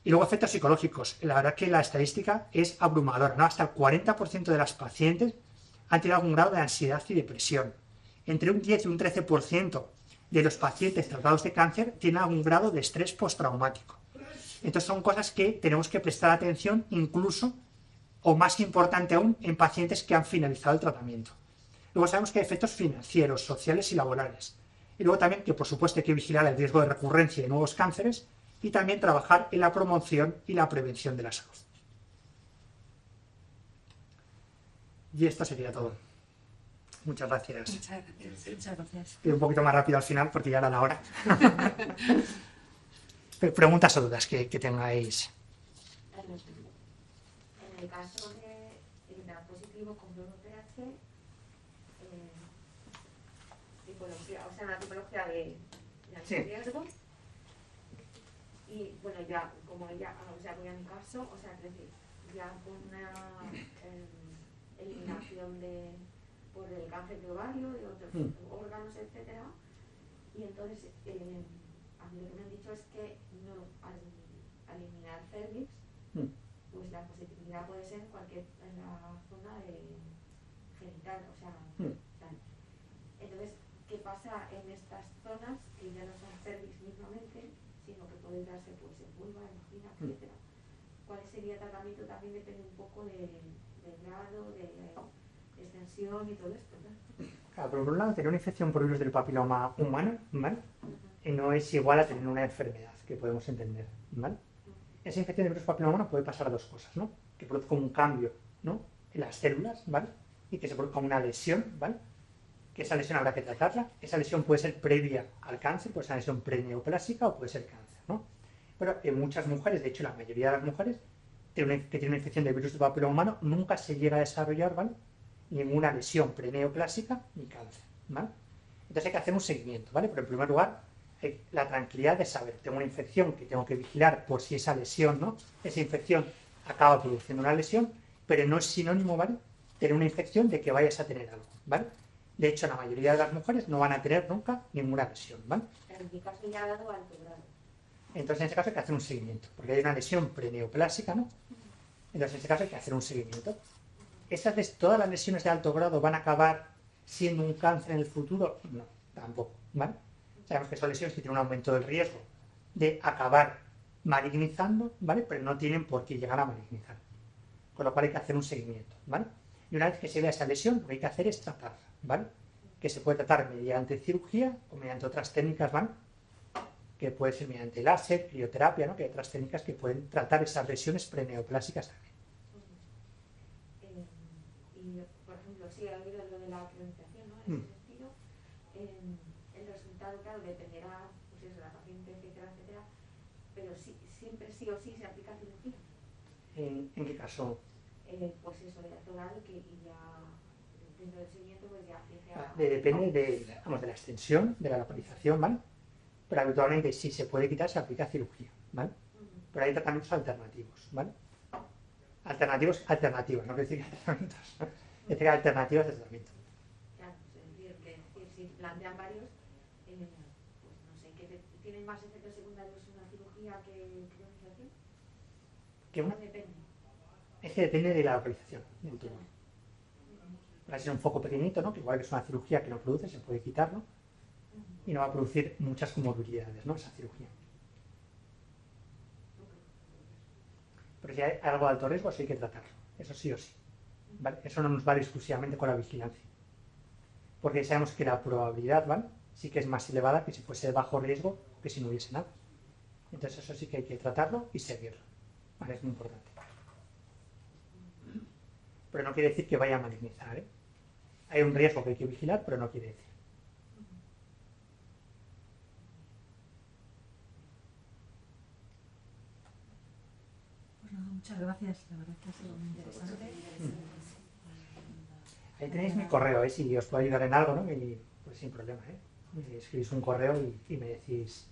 Y luego efectos psicológicos. La verdad que la estadística es abrumadora, ¿no? Hasta el 40% de las pacientes han tenido algún grado de ansiedad y depresión. Entre un 10 y un 13% de los pacientes tratados de cáncer tienen algún grado de estrés postraumático. Entonces son cosas que tenemos que prestar atención incluso, o más importante aún, en pacientes que han finalizado el tratamiento. Luego sabemos que hay efectos financieros, sociales y laborales. Y luego también que, por supuesto, hay que vigilar el riesgo de recurrencia de nuevos cánceres y también trabajar en la promoción y la prevención de la salud. Y esto sería todo. Muchas gracias. Muchas gracias. Muchas gracias. Un poquito más rápido al final porque ya era la hora. Preguntas o dudas que tengáis. En el caso de dar positivo con VPH, tipología, o sea, una tipología de alto riesgo. Y bueno, ya, como ya, o sea, voy a mi caso, o sea, es decir, ya con una eliminación por el cáncer de ovario, de otros órganos, etcétera. Y entonces, a mí lo que me han dicho es que no, al eliminar cervix, pues la positividad puede ser en la zona genital, o sea, tal. Entonces, ¿qué pasa en estas zonas que ya no son cervix mismamente, sino que pueden darse pues en vulva, en vagina, etcétera? ¿Cuál sería el tratamiento? También depende un poco del grado, de extensión y todo esto, ¿no? Claro, por un lado, tener una infección por virus del papiloma humano, ¿vale?, no es igual a tener una enfermedad, que podemos entender, ¿vale? Esa infección de virus del papiloma humano puede pasar dos cosas, ¿no? Que produzca un cambio, ¿no?, en las células, ¿vale?, y que se produzca una lesión, ¿vale?, que esa lesión habrá que tratarla. Esa lesión puede ser previa al cáncer, puede ser una lesión preneoplásica o puede ser cáncer, ¿no? Pero en muchas mujeres, de hecho la mayoría de las mujeres que tienen una infección de virus del papiloma humano, nunca se llega a desarrollar, ¿vale?, ninguna lesión preneoplásica ni cáncer, ¿vale? Entonces hay que hacer un seguimiento, ¿vale? Pero en primer lugar, la tranquilidad de saber, tengo una infección que tengo que vigilar por si esa lesión, ¿no?, esa infección acaba produciendo una lesión, pero no es sinónimo, ¿vale?, tener una infección de que vayas a tener algo, ¿vale? De hecho, la mayoría de las mujeres no van a tener nunca ninguna lesión, ¿vale? En mi caso ya ha dado alto grado. Entonces, en ese caso hay que hacer un seguimiento, porque hay una lesión preneoplásica, ¿no? Entonces, en ese caso hay que hacer un seguimiento. ¿Todas las lesiones de alto grado van a acabar siendo un cáncer en el futuro? No, tampoco, ¿vale? Sabemos que son lesiones que tienen un aumento del riesgo de acabar malignizando, ¿vale?, pero no tienen por qué llegar a malignizar. Con lo cual hay que hacer un seguimiento, ¿vale? Y una vez que se vea esa lesión, lo que hay que hacer es tratarla, ¿vale? Que se puede tratar mediante cirugía o mediante otras técnicas, ¿vale?, que puede ser mediante láser, crioterapia, ¿no?, que hay otras técnicas que pueden tratar esas lesiones preneoplásicas también. Y, por ejemplo, sí, ha habido lo de la crionización, ¿no?, en ese sentido, el resultado, claro, dependerá, pues eso, la paciente, etcétera, etcétera, pero siempre sí o sí se aplica cirugía. ¿En qué caso? Pues eso, de actoral, y ya dentro del seguimiento pues ya empiece a... Depende de la extensión, de la localización, ¿vale? Pero habitualmente si se puede quitar se aplica cirugía, ¿vale? Pero hay tratamientos alternativos, ¿vale? Alternativos, no quiero decir tratamientos, ¿no? Es decir, alternativas de tratamiento. Claro, es decir, que si plantean varios, pues no sé, que tienen más efectos secundarios una cirugía que crionización. ¿Qué una? Depende. Es que depende de la localización del tumor. Va a ser un foco pequeñito, ¿no?, que igual que es una cirugía que no produce, se puede quitar, ¿no?, y no va a producir muchas comorbilidades, ¿no?, esa cirugía. Pero si hay algo de alto riesgo, sí hay que tratarlo, eso sí o sí, ¿vale? Eso no nos vale exclusivamente con la vigilancia, porque sabemos que la probabilidad, ¿vale?, sí que es más elevada que si fuese de bajo riesgo que si no hubiese nada. Entonces eso sí que hay que tratarlo y seguirlo. Vale, es muy importante. Pero no quiere decir que vaya a malignizar, ¿eh? Hay un riesgo que hay que vigilar, pero no quiere decir. Pues nada, muchas gracias, la verdad que ha sido muy interesante. Ahí tenéis mi correo, ¿eh? Si os puedo ayudar en algo, ¿no? Y, pues sin problema, ¿eh? Me escribís un correo y me decís.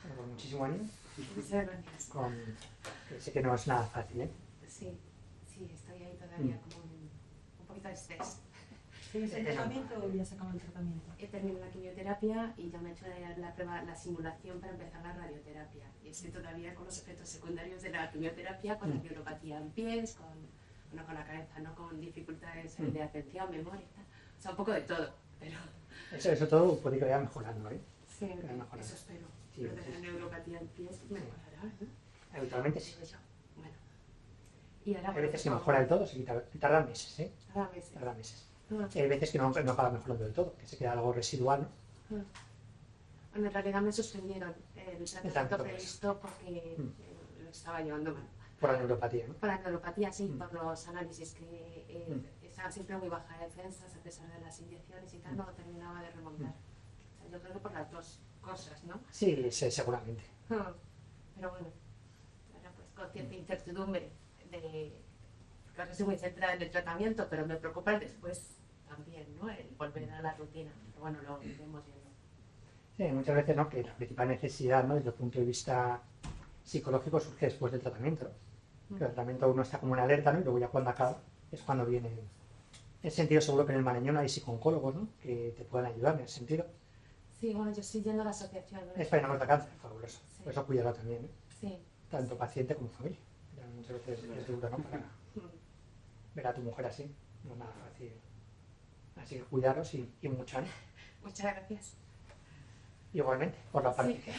Bueno, con muchísimo ánimo. Muchas gracias. Que sé que no es nada fácil, ¿eh? Sí, sí, estoy ahí todavía como un poquito de estrés. ¿Tienes el tratamiento o ya se acabó el tratamiento? He terminado la quimioterapia y ya me he hecho la prueba, la simulación para empezar la radioterapia. Y estoy todavía con los efectos secundarios de la quimioterapia, con la neuropatía en pies, con la cabeza, ¿no? Con dificultades de atención, memoria y tal. O sea, un poco de todo, pero... Eso todo puede que vaya mejorando, ¿eh? Sí, Que vaya mejorando. eso espero. Sí, Lo de la neuropatía en pies mejorará, ¿no? Habitualmente sí. Bueno. Y ahora, Hay veces que mejora del todo, tarda meses, ¿eh? Cada vez. Tarda meses. Y hay veces que no acaba mejorando del todo, que se queda algo residual, ¿no? Bueno, en realidad me suspendieron el tratamiento previsto porque lo estaba llevando mal. Por la neuropatía, ¿no? Por la neuropatía, sí, por los análisis que estaba siempre muy baja de defensas a pesar de las inyecciones y tal, no terminaba de remontar. O sea, yo creo que por las dos cosas, ¿no? Sí, seguramente. Pero bueno, ahora pues con cierta incertidumbre de... Claro, estoy muy centrada en el tratamiento, pero me preocupa el después también, ¿no? El volver a la rutina. Pero bueno, lo iremos viendo. Sí, muchas veces, ¿no? Que la principal necesidad, ¿no? Desde el punto de vista psicológico surge después del tratamiento. Que el tratamiento uno está como en alerta, ¿no? Y luego ya cuando acaba es cuando viene. En ese sentido, seguro que en el Marañón hay psicooncólogos, ¿no? Que te puedan ayudar en ese sentido. Sí, bueno, yo estoy yendo a la asociación, ¿no? España contra Cáncer, fabuloso. Sí. Por eso cuídalo también, ¿eh? Sí. Tanto paciente como familia. Ya muchas veces es duro, ¿no? Para ver a tu mujer así, no es nada fácil. Así que cuidaros y mucho ánimo. Muchas gracias. Igualmente, por la parte Sí. que...